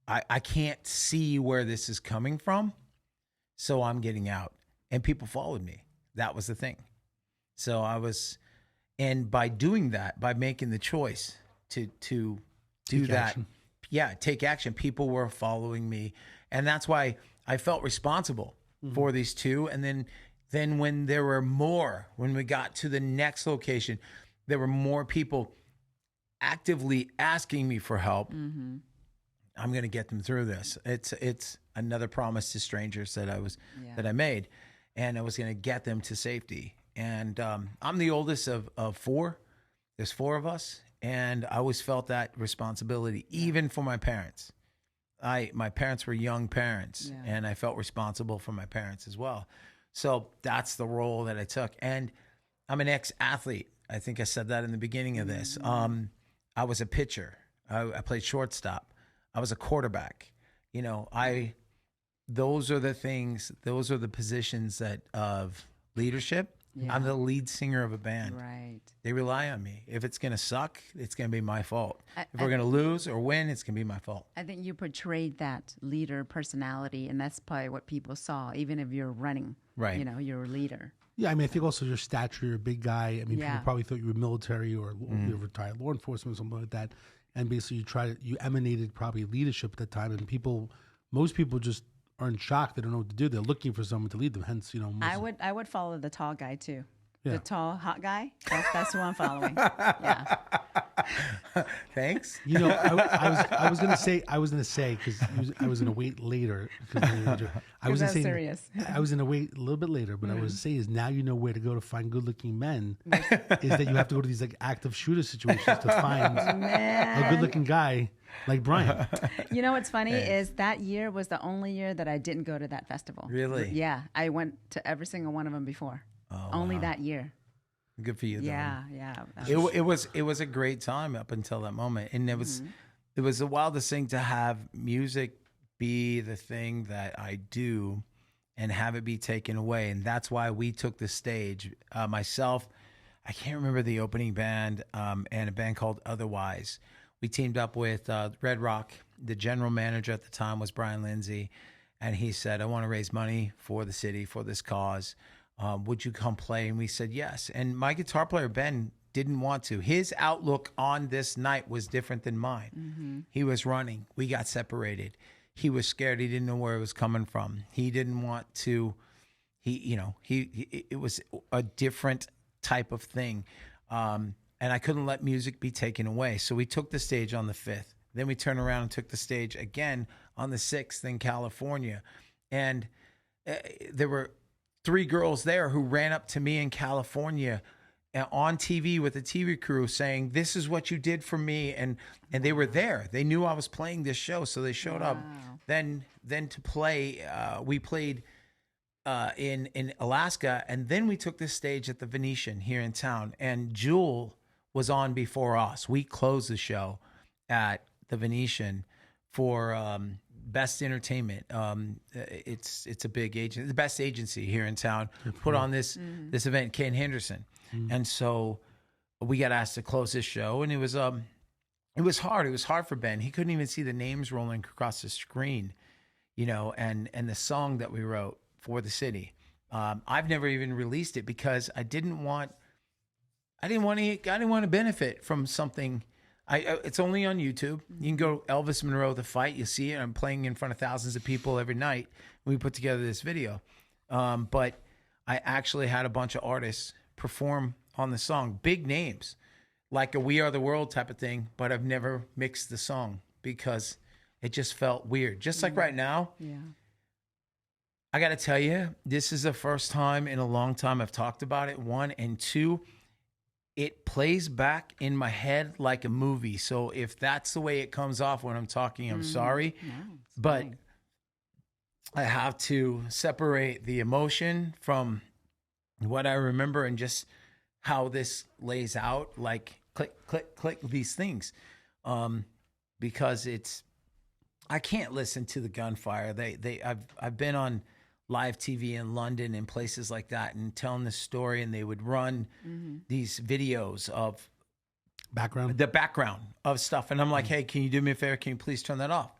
I can't see where this is coming from. So I'm getting out. And people followed me. That was the thing. So and by doing that, by making the choice to do Take that, action. take action, people were following me. And that's why I felt responsible for these two. And then when there were more, when we got to the next location, there were more people actively asking me for help. I'm going to get them through this. It's another promise to strangers that I made, and I was going to get them to safety. And I'm the oldest of four. There's four of us, and I always felt that responsibility, even for my parents. My parents were young parents, and I felt responsible for my parents as well. So that's the role that I took. And I'm an ex-athlete. I think I said that in the beginning of this. I was a pitcher. I played shortstop. I was a quarterback. Those are the things, those are the positions of leadership. Yeah. I'm the lead singer of a band. Right. They rely on me. If it's going to suck, it's going to be my fault. If we're I- going to lose or win, it's going to be my fault. I think you portrayed that leader personality, and that's probably what people saw, even if you're running. Right. You're a leader. Yeah, I mean, I think also your stature, you're a big guy. I mean, Yeah. people probably thought you were military or you were retired law enforcement or something like that. And basically, you emanated probably leadership at the time. And most people just are in shock. They don't know what to do. They're looking for someone to lead them. Hence, most I would follow the tall guy too. Yeah. The tall, hot guy. That's who I'm following. Yeah. Thanks. I was gonna say because I was gonna wait later because I was that's saying serious. I was gonna wait a little bit later, but I was saying is now you know where to go to find good-looking men. Is that you have to go to these like active shooter situations to find a good-looking guy like Bryan. You know what's funny is that year was the only year that I didn't go to that festival. Really? Yeah, I went to every single one of them before. Only that year. Good for you, though. Yeah. It was a great time up until that moment, and it was the wildest thing to have music be the thing that I do, and have it be taken away, and that's why we took the stage. Myself, I can't remember the opening band, and a band called Otherwise. We teamed up with Red Rock. The general manager at the time was Brian Lindsay, and he said, I want to raise money for the city, for this cause. Would you come play? And we said yes. And my guitar player, Ben, didn't want to. His outlook on this night was different than mine. Mm-hmm. He was running. We got separated. He was scared. He didn't know where it was coming from. He didn't want to. It was a different type of thing. And I couldn't let music be taken away. So we took the stage on the 5th. Then we turned around and took the stage again on the 6th in California. And there were 3 girls there who ran up to me in California on TV with the TV crew saying, this is what you did for me. And they were there. They knew I was playing this show. So they showed up. Then to play, we played in Alaska. And then we took this stage at the Venetian here in town. And Jewel was on before us. We closed the show at the Venetian for Best Entertainment. It's a big agent, the best agency here in town, put on this event, Ken Henderson. And so we got asked to close this show, and it was hard. It was hard for Ben. He couldn't even see the names rolling across the screen, and the song that we wrote for the city. I've never even released it because I didn't want to benefit from something. It's only on YouTube. You can go Elvis Monroe, The Fight. You'll see it. I'm playing in front of thousands of people every night. We put together this video. But I actually had a bunch of artists perform on the song. Big names, like a We Are the World type of thing. But I've never mixed the song because it just felt weird. Just like right now. Yeah. I got to tell you, this is the first time in a long time I've talked about it. 1 and 2. It plays back in my head like a movie. So if that's the way it comes off when I'm talking, I'm sorry. No, but fine. I have to separate the emotion from what I remember and just how this lays out, like click, click, click, these things. Because I can't listen to the gunfire. I've been on live TV in London and places like that and telling this story, and they would run these videos of the background of stuff. And I'm like, hey, can you do me a favor? Can you please turn that off?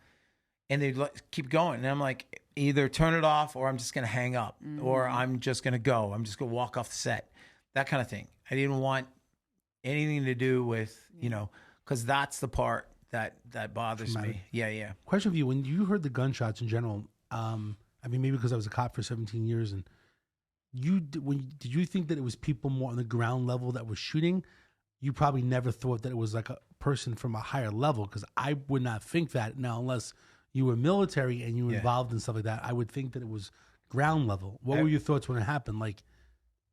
And they'd keep going. And I'm like, either turn it off or I'm just going to hang up or I'm just going to go. I'm just going to walk off the set, that kind of thing. I didn't want anything to do with, because that's the part that bothers me. Yeah. Question for you: when you heard the gunshots in general, maybe because I was a cop for 17 years, and did you think that it was people more on the ground level that were shooting? You probably never thought that it was like a person from a higher level, because I would not think that now, unless you were military and you were involved in stuff like that. I would think that it was ground level. What were your thoughts when it happened? Like,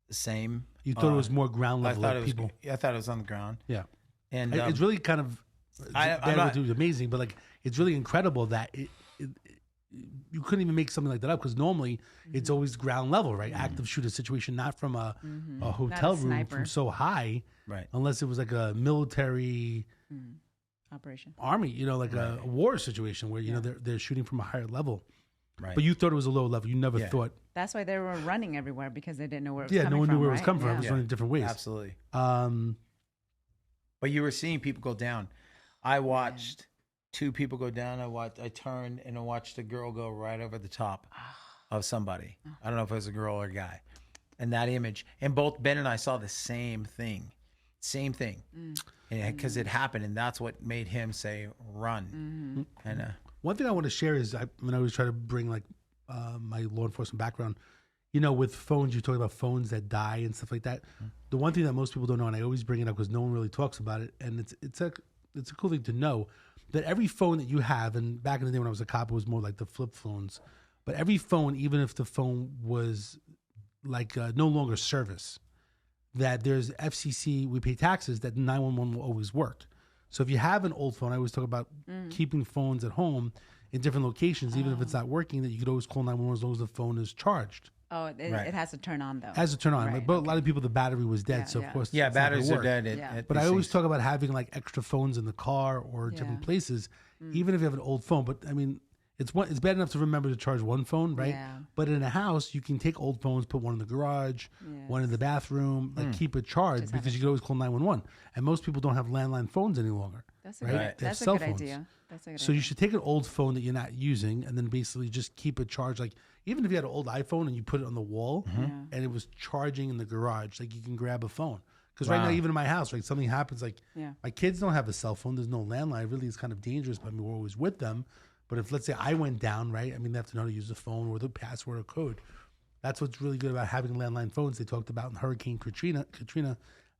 the same. You thought it was more ground level. I thought it was on the ground. Yeah, and it's really kind of. It was amazing, but like it's really incredible that you couldn't even make something like that up, because normally it's always ground level, right? Active shooter situation, not from a hotel room from so high, right? Unless it was like a military operation, army, like a war situation where they're shooting from a higher level. Right. But you thought it was a low level. You never thought. That's why they were running everywhere, because they didn't know where it was coming from. No one knew where it was right? coming from. It was running different ways. Absolutely. But you were seeing people go down. I watched 2 people go down. I turned and I watched a girl go right over the top of somebody. I don't know if it was a girl or a guy. And that image. And both Ben and I saw the same thing. And because it happened, and that's what made him say, run. And one thing I want to share is when I always try to bring like my law enforcement background, with phones, you talk about phones that die and stuff like that. The one thing that most people don't know, and I always bring it up because no one really talks about it, and it's a cool thing to know, that every phone that you have, and back in the day when I was a cop, it was more like the flip phones, but every phone, even if the phone was like no longer service, that there's FCC, we pay taxes, that 911 will always work. So if you have an old phone, I always talk about keeping phones at home in different locations, even if it's not working, that you could always call 911 as long as the phone is charged. Oh, it has to turn on, though. It has to turn on. Right, but a lot of people, the battery was dead, so of course, it's not batteries gonna are work. dead. But I always talk about having like extra phones in the car or different places, even if you have an old phone. But I mean, it's bad enough to remember to charge one phone, right? Yeah. But in a house, you can take old phones, put one in the garage, one in the bathroom, like keep it charged, because you can always call 911. And most people don't have landline phones any longer. That's a right? good, They have that's a cell good phones. idea. That's a good So idea. you should take an old phone that you're not using and then basically just keep it charged. Like even if you had an old iPhone and you put it on the wall and it was charging in the garage, like you can grab a phone. Because right now, even in my house, right, something happens. Like my kids don't have a cell phone. There's no landline. Really, it's kind of dangerous. But I mean, we're always with them. But if let's say I went down, right? I mean, they have to know how to use the phone or the password or code. That's what's really good about having landline phones. They talked about in Hurricane Katrina,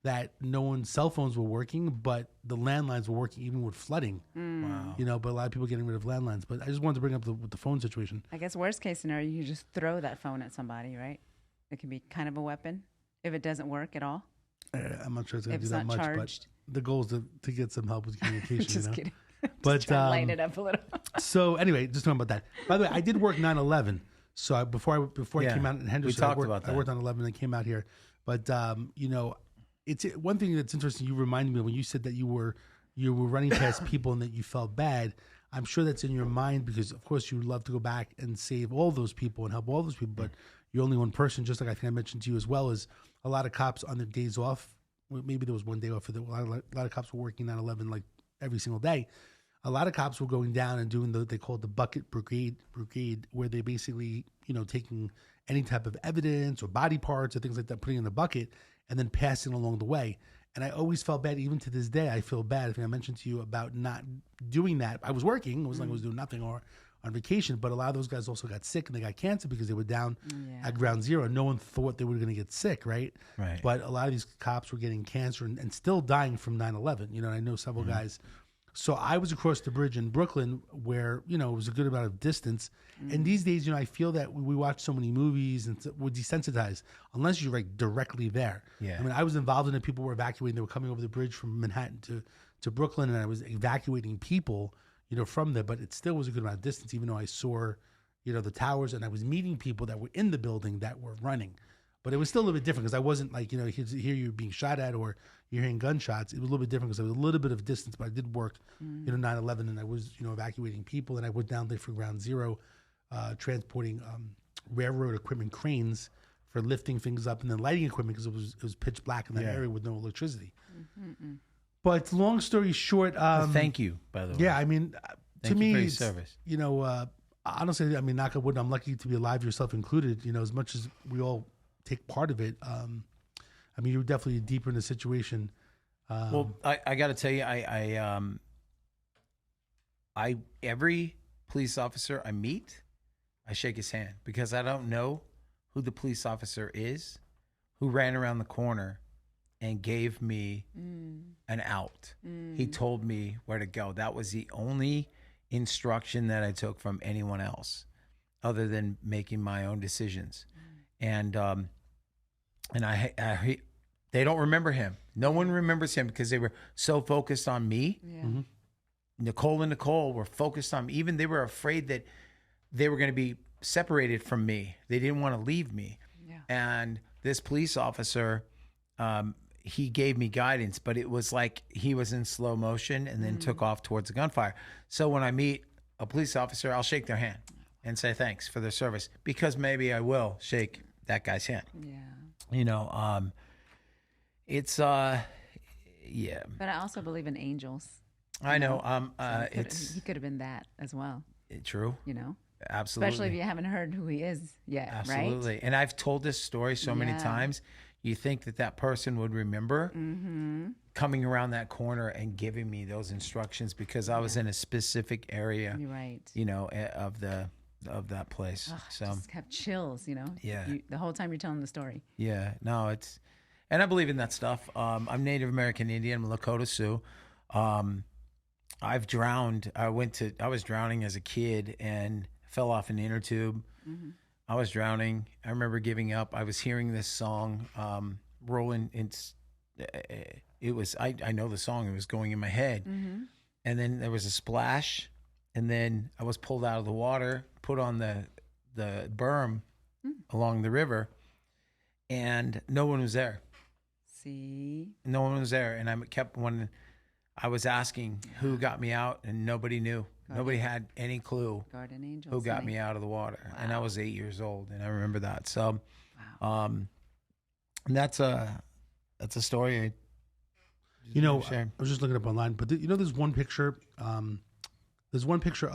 that no one's cell phones were working, but the landlines were working even with flooding. Wow. You know, but a lot of people getting rid of landlines. But I just wanted to bring up with the phone situation. I guess worst case scenario, you just throw that phone at somebody, right? It can be kind of a weapon if it doesn't work at all. I'm not sure it's going If to do it's that not much, charged. but the goal is to get some help with communication. Just you know? kidding. But Just try to light it up a little. so anyway, just talking about that. By the way, I did work 9/11. So before I Yeah, came out in Henderson, we talked about that. I worked on 11 and came out here. But you know, it's one thing that's interesting. You reminded me when you said that you were running past people and that you felt bad. I'm sure that's in your mind because, of course, you would love to go back and save all those people and help all those people. But you're only one person, just like I think I mentioned to you as well as a lot of cops on their days off. Maybe there was one day off for a lot of cops were working 9/11 like every single day. A lot of cops were going down and doing they call it the bucket brigade, where they basically, you know, taking any type of evidence or body parts or things like that, putting in a bucket and then passing along the way. And I always felt bad, even to this day, I feel bad. I think I mentioned to you about not doing that. I was working. It was like I was doing nothing or on vacation, but a lot of those guys also got sick and they got cancer because they were down at ground zero. No one thought they were going to get sick, right? Right. But a lot of these cops were getting cancer and still dying from 9/11. You know, I know several guys. So I was across the bridge in Brooklyn where, you know, it was a good amount of distance. And these days, you know, I feel that we watch so many movies and we're desensitized unless you're like directly there. Yeah. I mean, I was involved in it. People were evacuating. They were coming over the bridge from Manhattan to Brooklyn and I was evacuating people, you know, from there. But it still was a good amount of distance, even though I saw, you know, the towers and I was meeting people that were in the building that were running. But it was still a little bit different because I wasn't like, you know, here you're being shot at or you're hearing gunshots. It was a little bit different because I was a little bit of distance, but I did work, you know, 9/11 and I was, you know, evacuating people and I went down there for ground zero, transporting railroad equipment cranes for lifting things up and then lighting equipment because it was pitch black in that area with no electricity. But long story short, Thank you, by the way. yeah, I mean, to Thank me, you for your it's, service. you know, honestly, I mean, knock on wood, I'm lucky to be alive, yourself included. You know, as much as we all take part of it. I mean, you're definitely deeper in the situation. Well, I got to tell you, I every police officer I meet, I shake his hand because I don't know who the police officer is who ran around the corner and gave me an out. He told me where to go. That was the only instruction that I took from anyone else other than making my own decisions. And I they don't remember him. No one remembers him because they were so focused on me. Yeah. Nicole and Nicole were focused on me. Even they were afraid that they were going to be separated from me. They didn't want to leave me. Yeah. And this police officer, he gave me guidance, but it was like he was in slow motion and then took off towards the gunfire. So when I meet a police officer, I'll shake their hand and say thanks for their service because maybe I will shake that guy's hand. Yeah. You know, it's yeah. But I also believe in angels. I know. So It's he could have been that as well, true. you know, Absolutely. especially if you haven't heard who he is yet, Absolutely. right? And I've told this story so many Yeah. times. You think that person would remember coming around that corner and giving me those instructions because I was in a specific area, You're right. you know, of that place. So Just have chills, you know. Yeah. The whole time you're telling the story. yeah, no, it's, and I believe in that stuff. I'm Native American Indian, I'm Lakota Sioux. I've drowned. I was drowning as a kid and fell off an inner tube. I was drowning. I remember giving up. I was hearing this song rolling. It was, I know the song. It was going in my head. And then there was a splash. And then I was pulled out of the water, put on the berm along the river. And no one was there. See? No one was there. And I kept wondering, I was asking who got me out and nobody knew. Nobody had any clue Guardian angels. who got me out of the water. And I was 8 years old and I remember that. So, and that's a story. You know, Shame. I was just looking up online, but you know, there's one picture. There's one picture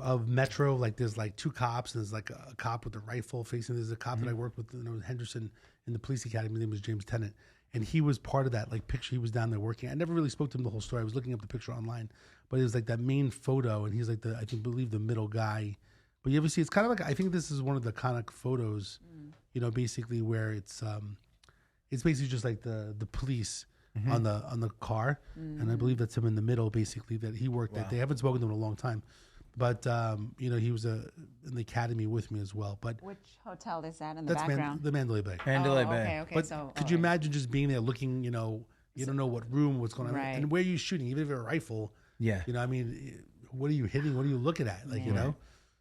of Metro. Like there's like two cops, and there's like a cop with a rifle facing. There's a cop that I worked with, Henderson in the police academy. His name was James Tennant, and he was part of that like picture. He was down there working. I never really spoke to him the whole story. I was looking up the picture online, but it was like that main photo, and he's like I believe the middle guy. But you ever see? It's kind of like I think this is one of the iconic photos. You know, basically where it's basically just like the police on the car, and I believe that's him in the middle, basically that he worked at. They haven't spoken to him in a long time, but you know, he was in the academy with me as well. But Which hotel is that in the that's background? the Mandalay Bay. Mandalay Bay. Okay. But So could you imagine just being there, looking? You know, you don't know what room, what's going on, Right. and where are you shooting? Even if you're a rifle, Yeah. you know, I mean, what are you hitting? What are you looking at? Like, you know.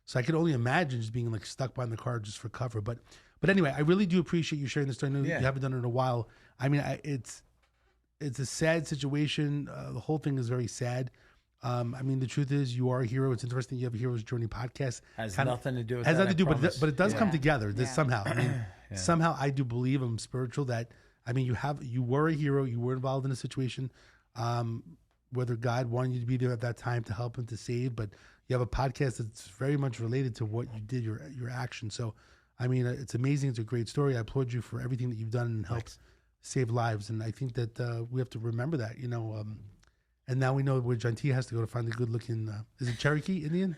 So I could only imagine just being like stuck behind the car just for cover. But anyway, I really do appreciate you sharing this story. I know you haven't done it in a while. I mean, it's a sad situation. The whole thing is very sad. I mean, the truth is, you are a hero. It's interesting. You have a Hero's Journey podcast. Has nothing to do with has that. nothing to do, but it does come together. This Yeah. somehow. I mean, somehow I do believe I'm spiritual. That I mean, you were a hero. You were involved in a situation. Whether God wanted you to be there at that time to help him to save, but you have a podcast that's very much related to what you did, your action. So, I mean, it's amazing. It's a great story. I applaud you for everything that you've done and helped save lives. And I think that we have to remember that, you know. And now we know where Jantia has to go to find a good-looking. Is it Cherokee Indian?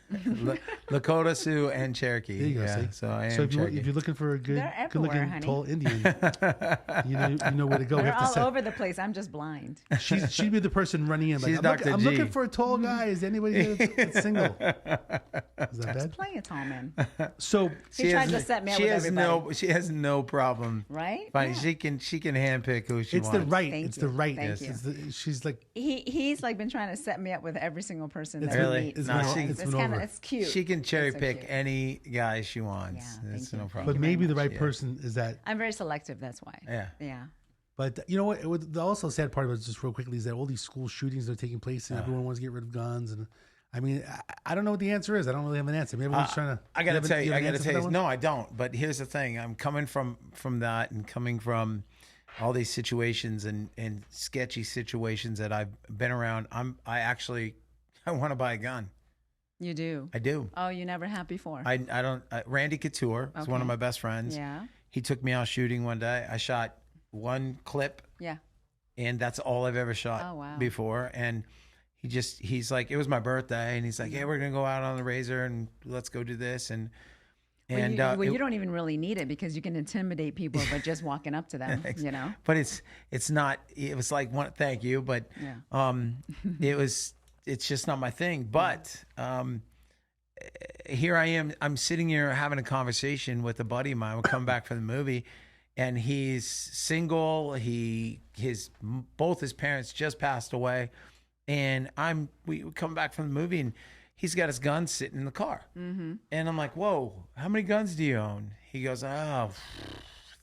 Lakota, Sioux, and Cherokee. There you go. Yeah, See? so I am So if Cherokee. you're looking for a They're everywhere, good-looking, honey. tall Indian, you know where to go. We They're have to all set- over the place. I'm just blind. She'd be the person running in. Like, She's I'm, Dr. I'm G. looking for a tall guy. Is anybody here that's single? Is that bad? Plenty of tall men. So He tried to set me up with everybody. She has no problem. Right? Fine. Yeah. She can handpick who she it's wants. the right. Thank It's you. the right. Thank you. It's she's like He's like been trying to set me up with every single person It's that Really? he meets. it's No, been, she- it's It's been kind over. of it's cute. She can cherry so pick cute. any guy she wants. Yeah, That's thank no you. problem. But you very maybe the much. right person is that. I'm very selective. That's why. Yeah. Yeah. But you know what? The also sad part of it, just real quickly, is that all these school shootings are taking place, and everyone wants to get rid of guns. And I mean, I don't know what the answer is. I don't really have an answer. Maybe everyone's trying to. I gotta tell you, have I an gotta answer tell for you. that one? No, I don't. But here's the thing: I'm coming from that, and coming from all these situations and sketchy situations that I've been around. I want to buy a gun. You do. I do. Oh, you never have before. I don't. Randy Couture is one of Okay. my best friends. Yeah. He took me out shooting one day. I shot one clip, Yeah. and that's all I've ever shot Oh, wow. before. And he's like, it was my birthday, and he's like, hey, we're gonna go out on the Razor and let's go do this. And you don't even really need it because you can intimidate people by just walking up to them. You know. but it's not. It was like one. Thank you, but Yeah. it's just not my thing. But here I am. I'm sitting here having a conversation with a buddy of mine. We're coming back from the movie, and he's single. Both his parents just passed away, and we come back from the movie, and he's got his gun sitting in the car. Mm-hmm. And I'm like, whoa, how many guns do you own? He goes,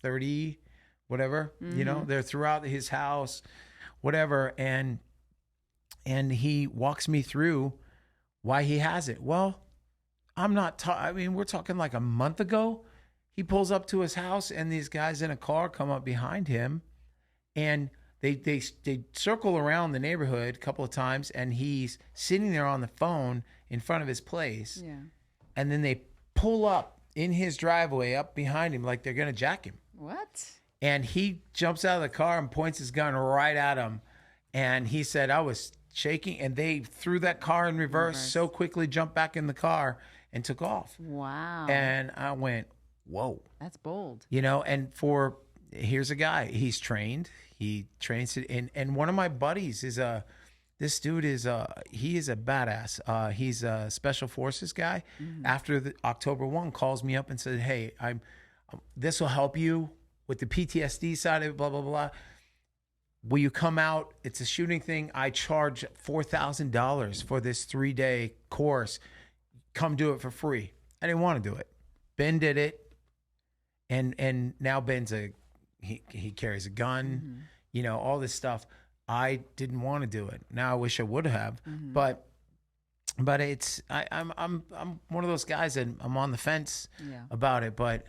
30, whatever. Mm-hmm. You know, they're throughout his house, whatever. And he walks me through why he has it. Well, we're talking like a month ago. He pulls up to his house, and these guys in a car come up behind him, and they circle around the neighborhood a couple of times, and he's sitting there on the phone in front of his place. Yeah. And then they pull up in his driveway up behind him like they're going to jack him. What? And he jumps out of the car and points his gun right at him. And he said, I was shaking, and they threw that car in reverse so quickly, jumped back in the car and took off. Wow. And I went, whoa. That's bold. You know, and here's a guy, he's trained. He trains it. And one of my buddies this dude he is a badass. He's a special forces guy. Mm-hmm. After the October 1 calls me up and said, hey, this will help you with the PTSD side of it, blah, blah, blah. Will you come out? It's a shooting thing. I charge $4,000 for this 3-day course. Come do it for free. I didn't want to do it. Ben did it. And now Ben's he carries a gun, you know, all this stuff. I didn't want to do it. Now I wish I would have, but I'm one of those guys that I'm on the fence about it, but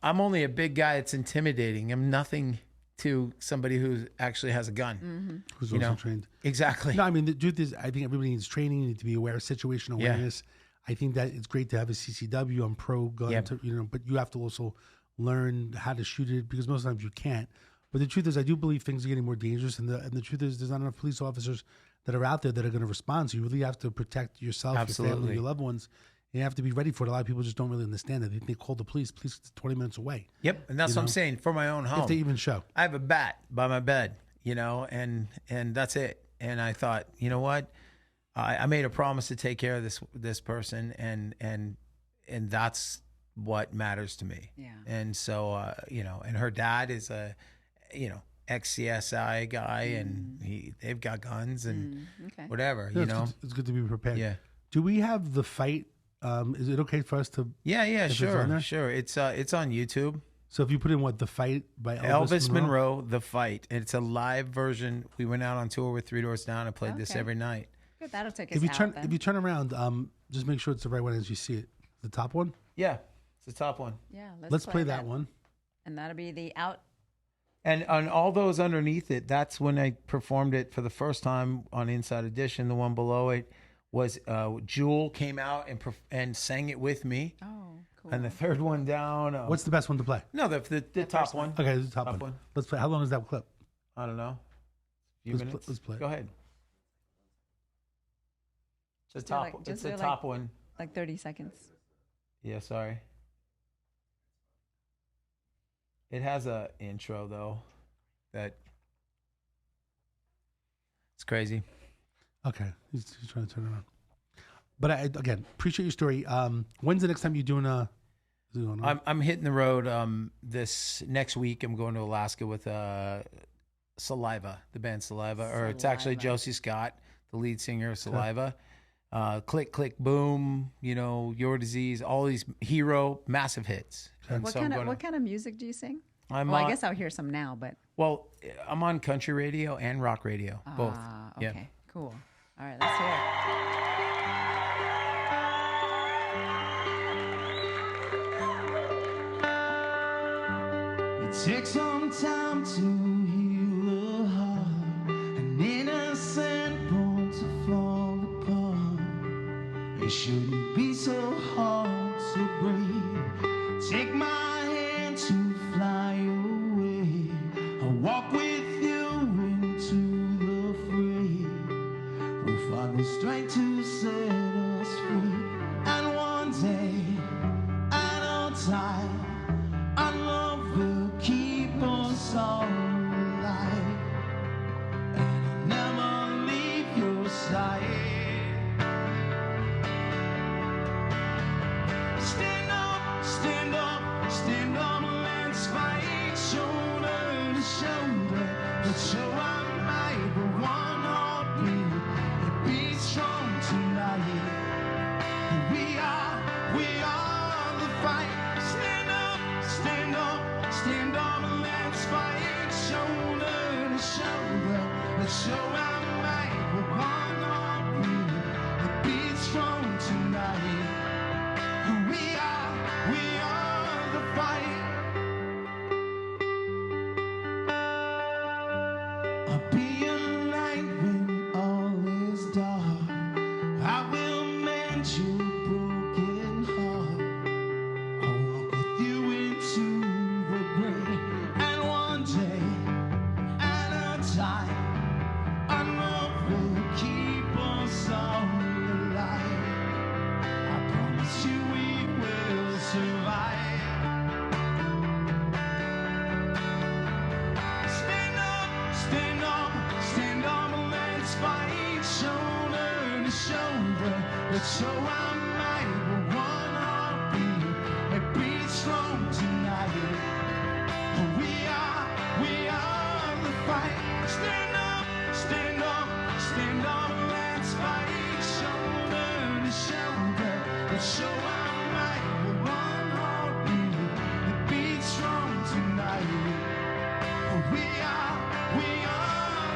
I'm only a big guy that's intimidating. I'm nothing to somebody who actually has a gun. Who's You also know? trained. Exactly. No, I mean, the truth is, I think everybody needs training. You need to be aware of situational Yeah. awareness. I think that it's great to have a CCW on pro gun, Yep. but you have to also learn how to shoot it because most times you can't. But the truth is, I do believe things are getting more dangerous, and the truth is, there's not enough police officers that are out there that are going to respond. So you really have to protect yourself, your family, Absolutely. your loved ones. You have to be ready for it. A lot of people just don't really understand it. They think they call the police. Police is 20 minutes away. Yep, and that's what I'm saying. For my own home, If they even show. I have a bat by my bed, and that's it. And I thought, you know what? I made a promise to take care of this person, and that's what matters to me. Yeah. And so, and her dad is a, ex-CSI guy, and they've got guns and Okay. whatever, Yeah, it's good to be prepared. Yeah. Do we have the fight? Is it okay for us to? Yeah, it's on there? sure. It's on YouTube. So if you put in the fight by Elvis Monroe, The Fight. It's a live version. We went out on tour with Three Doors Down and played this Okay. every night. Good. That'll take us If you out turn then. if you turn around, just make sure it's the right one as you see it. The top one. Yeah, it's the top one. Yeah. Let's play that one. And that'll be the out. And on all those underneath it, that's when I performed it for the first time on Inside Edition. The one below it was Jewel came out and sang it with me. Oh, cool. And the third one down. What's the best one to play? No, the top one. Okay, the top one. Let's play. How long is that clip? I don't know. Few Let's minutes. let's play. Go ahead. Just The do top. like- It's just the do top one. Like 30 seconds. Yeah, sorry. It has a intro though. That it's crazy. Okay, he's trying to turn around. But again, appreciate your story. When's the next time you're doing a? Is it going on? I'm hitting the road this next week. I'm going to Alaska with Saliva, the band Saliva, or it's actually Saliva. Josie Scott, the lead singer of Saliva. Click Click Boom, Your Disease, all these Hero, massive hits. And What so kind I'm of gonna- what kind of music do you sing? I'm Well, on, I guess I'll hear some now, but well, I'm on country radio and rock radio, both. okay, Yeah. cool. All right, let's hear it. It takes some time to heal a heart, an innocent born to fall apart. It shouldn't be so hard to break. Take my hand to fly away. I'll walk with you into the fray. We'll find the strength to set us free. And one day, at a time, our love will keep us all alive, and I'll never leave your side. Stand up, stand up, stand up, let's fight shoulder to shoulder. Let's show our might, but one heartbeat, it beats strong tonight. We are the fight. Stand up, stand up, stand up, and let's fight shoulder to shoulder. Let's show our might with one heartbeat. It beats strong tonight. We are the fight. I'll be a light when all is dark. I will mend your broken heart. I'll walk with you into the grave. And one day, at a time, our love will keep us all alive. I promise you we will survive. Stand up, stand up, stand up, and let's fight shoulder to shoulder. Let's show our might with one heartbeat. It beats strong tonight. We are the fight. Stand up, stand up, stand up, let's fight shoulder to shoulder. Let's show our might with one heartbeat. It beats strong tonight. We are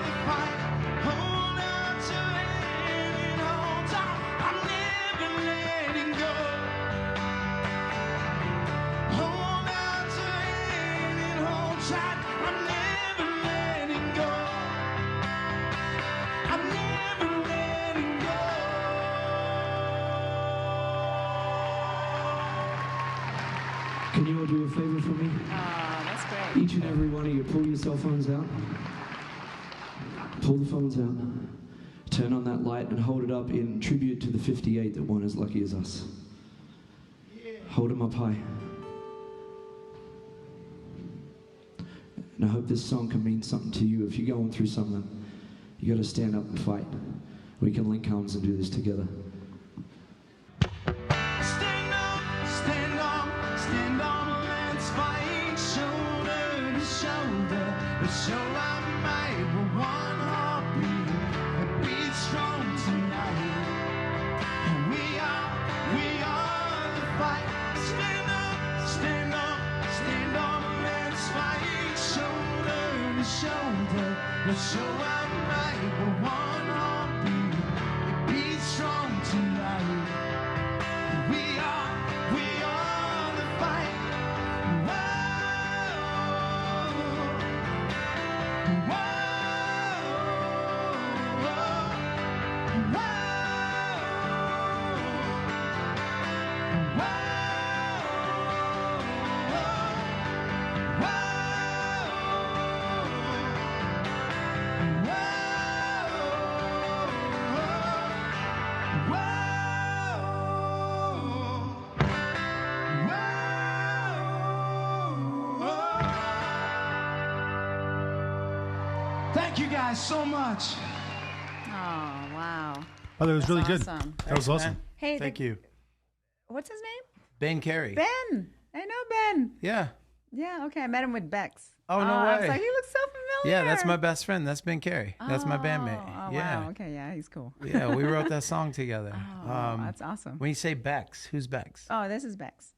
the fight. Hold on to it and hold on. I'm never letting go. Hold on to it and hold tight. I'm never Can you all do a favor for me? That's great. Each and every one of you, pull your cell phones out. Pull the phones out. Turn on that light and hold it up in tribute to the 58 that weren't as lucky as us. Hold them up high. And I hope this song can mean something to you. If you're going through something, you got to stand up and fight. We can link arms and do this together. Stand on, let's fight shoulder to shoulder. The show I made with one heartbeat, it beats strong tonight. We are the fight. Stand on, let's fight shoulder to shoulder. The show I made with one heartbeat, it beats strong tonight. We are the fight. Thank you guys so much. Oh, wow. Oh, that was really good. awesome. That was awesome. Hey, Thank you. What's his name? Ben Carey. Ben. I know Ben. Yeah. Yeah, okay. I met him with Bex. Oh, no I was way. like, he looks so familiar. Yeah, that's my best friend. That's Ben Carey. That's my bandmate. Oh, Yeah. wow. Okay, yeah, he's cool. Yeah, we wrote that song together. Oh, that's awesome. When you say Bex, who's Bex? Oh, this is Bex.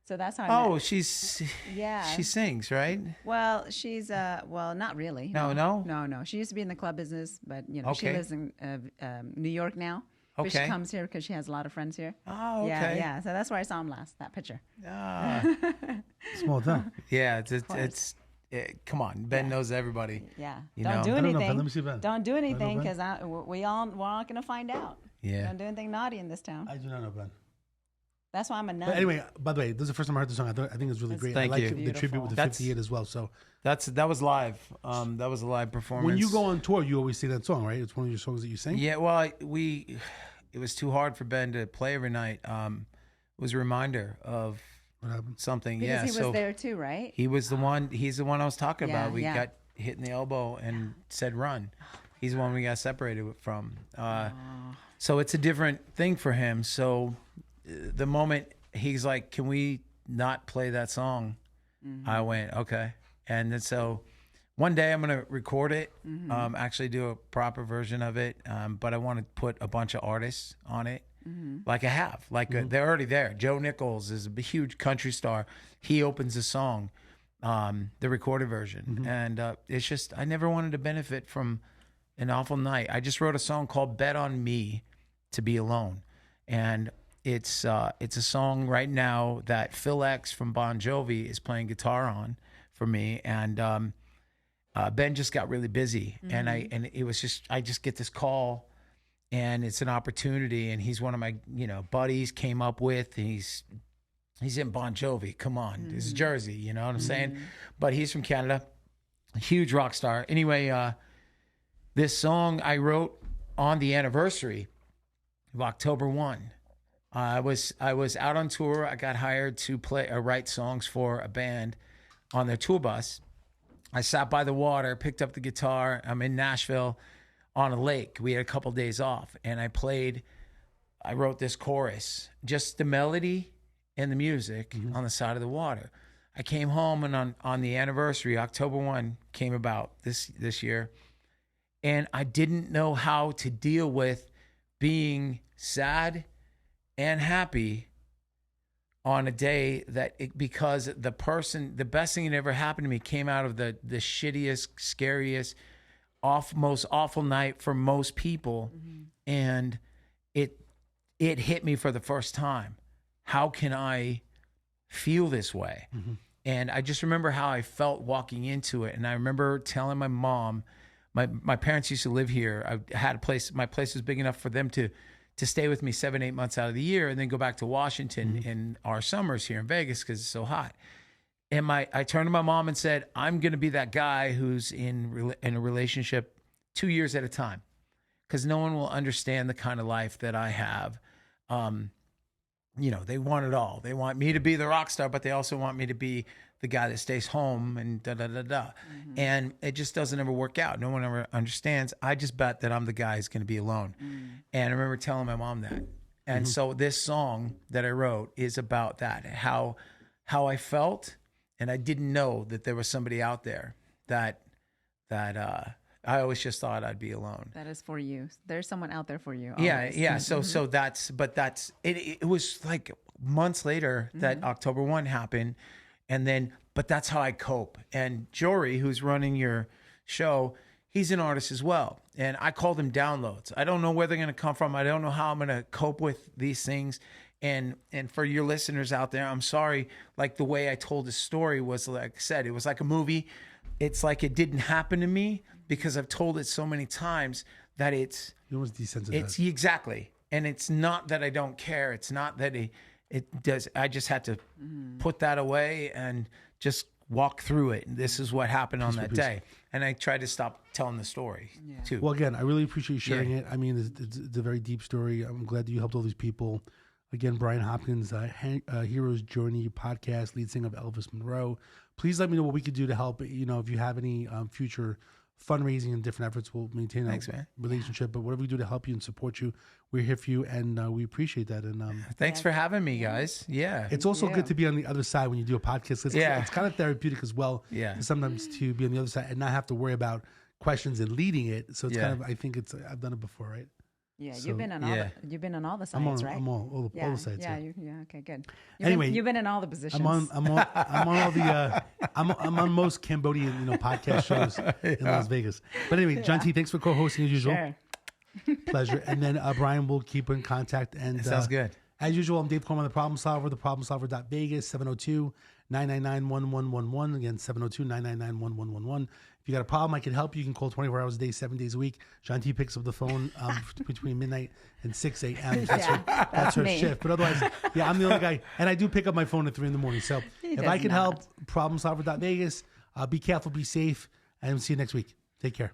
So that's how I Oh, met. she's Yeah. she sings, right? Well, she's well, not really. No. No. She used to be in the club business, but she Okay. lives in New York now. But she Okay. comes here because she has a lot of friends here. Oh, okay. Yeah. So that's where I saw him last. That picture. Ah. Small town. Yeah, come on. Ben knows everybody. Yeah. You Don't know. do I don't know, anything. Ben. Let me see Ben. Don't do anything Ben? because we're not going to find out. Yeah. Don't do anything naughty in this town. I do not know Ben. That's why I'm a nun. But anyway, by the way, this is the first time I heard the song. I think it's really great. Thank I like you. the tribute with the That's- 58 as well. So That was live. That was a live performance. when you go on tour, you always sing that song, right? It's one of your songs that you sing. Yeah, well, it was too hard for Ben to play every night. It was a reminder of What happened? something. because yeah, he was so there too, right? he was the one. He's the one I was talking Yeah, about. We yeah. got hit in the elbow and said run. He's the one we got separated from. So it's a different thing for him. So the moment he's like, "Can we not play that song?" I went, "Okay." And then so one day I'm gonna record it, actually do a proper version of it, but I want to put a bunch of artists on it, like I have. Like they're already there. Joe Nichols is a huge country star. He opens the song, the recorded version, and it's just I never wanted to benefit from an awful night. I just wrote a song called "Bet on Me to Be Alone," and it's a song right now that Phil X from Bon Jovi is playing guitar on for me, and Ben just got really busy, and it was just I just get this call, and it's an opportunity, and he's one of my buddies came up with, and he's in Bon Jovi. Come on, this is Jersey, you know what I'm saying? But he's from Canada, a huge rock star. Anyway, this song I wrote on the anniversary of October 1. I was out on tour. I got hired to write songs for a band on their tour bus. I sat by the water, picked up the guitar. I'm in Nashville on a lake. We had a couple days off, and I wrote this chorus, just the melody and the music on the side of the water. I came home, and on the anniversary, October 1 came about this year, and I didn't know how to deal with being sad and happy on a day because the best thing that ever happened to me came out of the shittiest, scariest, most awful night for most people. And it hit me for the first time. How can I feel this way? And I just remember how I felt walking into it. And I remember telling my mom, my parents used to live here. I had a place, my place was big enough for them to to stay with me 7-8 months out of the year, and then go back to Washington Mm-hmm. in our summers here in Vegas because it's so hot. And I turned to my mom and said, I'm going to be that guy who's in a relationship 2 years at a time, because no one will understand the kind of life that I have. You know, they want it all. They want me to be the rock star, but they also want me to be the guy that stays home and da-da-da-da. And it just doesn't ever work out. No one ever understands. I just bet that I'm the guy who's going to be alone. And I remember telling my mom that. And so this song that I wrote is about that, how I felt. And I didn't know that there was somebody out there that I always just thought I'd be alone. That is for you. There's someone out there for you. Yeah, always. yeah. So that's it. It was like months later that October 1 happened, but that's how I cope. And Jory, who's running your show, he's an artist as well. And I call them downloads. I don't know where they're going to come from. I don't know how I'm going to cope with these things. And for your listeners out there, I'm sorry. Like the way I told the story was, like I said, it was like a movie. It's like it didn't happen to me because I've told it so many times that it's almost desensitized. It's exactly. And it's not that I don't care. It's not that it does. I just had to put that away and just walk through it. And this is what happened on that day. And I tried to stop telling the story too. Well, again, I really appreciate you sharing it. I mean, it's a very deep story. I'm glad that you helped all these people. Again, Bryan Hopkins, Hero's Journey podcast, lead singer of Elvis Monroe. Please let me know what we could do to help. You know, if you have any future fundraising and different efforts, we'll maintain a relationship. But whatever we do to help you and support you, we're here for you, and we appreciate that. And thanks for having me, guys. Yeah, it's also good to be on the other side when you do a podcast. It's kind of therapeutic as well. Yeah, sometimes to be on the other side and not have to worry about questions and leading it. So it's kind of, I think I've done it before, right? Yeah, So, you've been on all the sides, right? I'm on all the sides. Yeah. Okay, good. You've been in all the positions. I'm on all the I'm on most Cambodian podcast shows in Las Vegas. But anyway, John T, thanks for co-hosting as usual. Sure. Pleasure. And then Bryan will keep in contact. And sounds good. As usual, I'm Dave Coleman, the Problem Solver, theproblemsolver.vegas, 702-999-1111. Again, 702-999-1111. If you got a problem, I can help you. You can call 24 hours a day, 7 days a week. John T picks up the phone between midnight and 6 a.m. That's her shift. But otherwise, I'm the only guy. And I do pick up my phone at 3 in the morning. So if I can help, problemsolver.vegas. Be careful, be safe, and see you next week. Take care.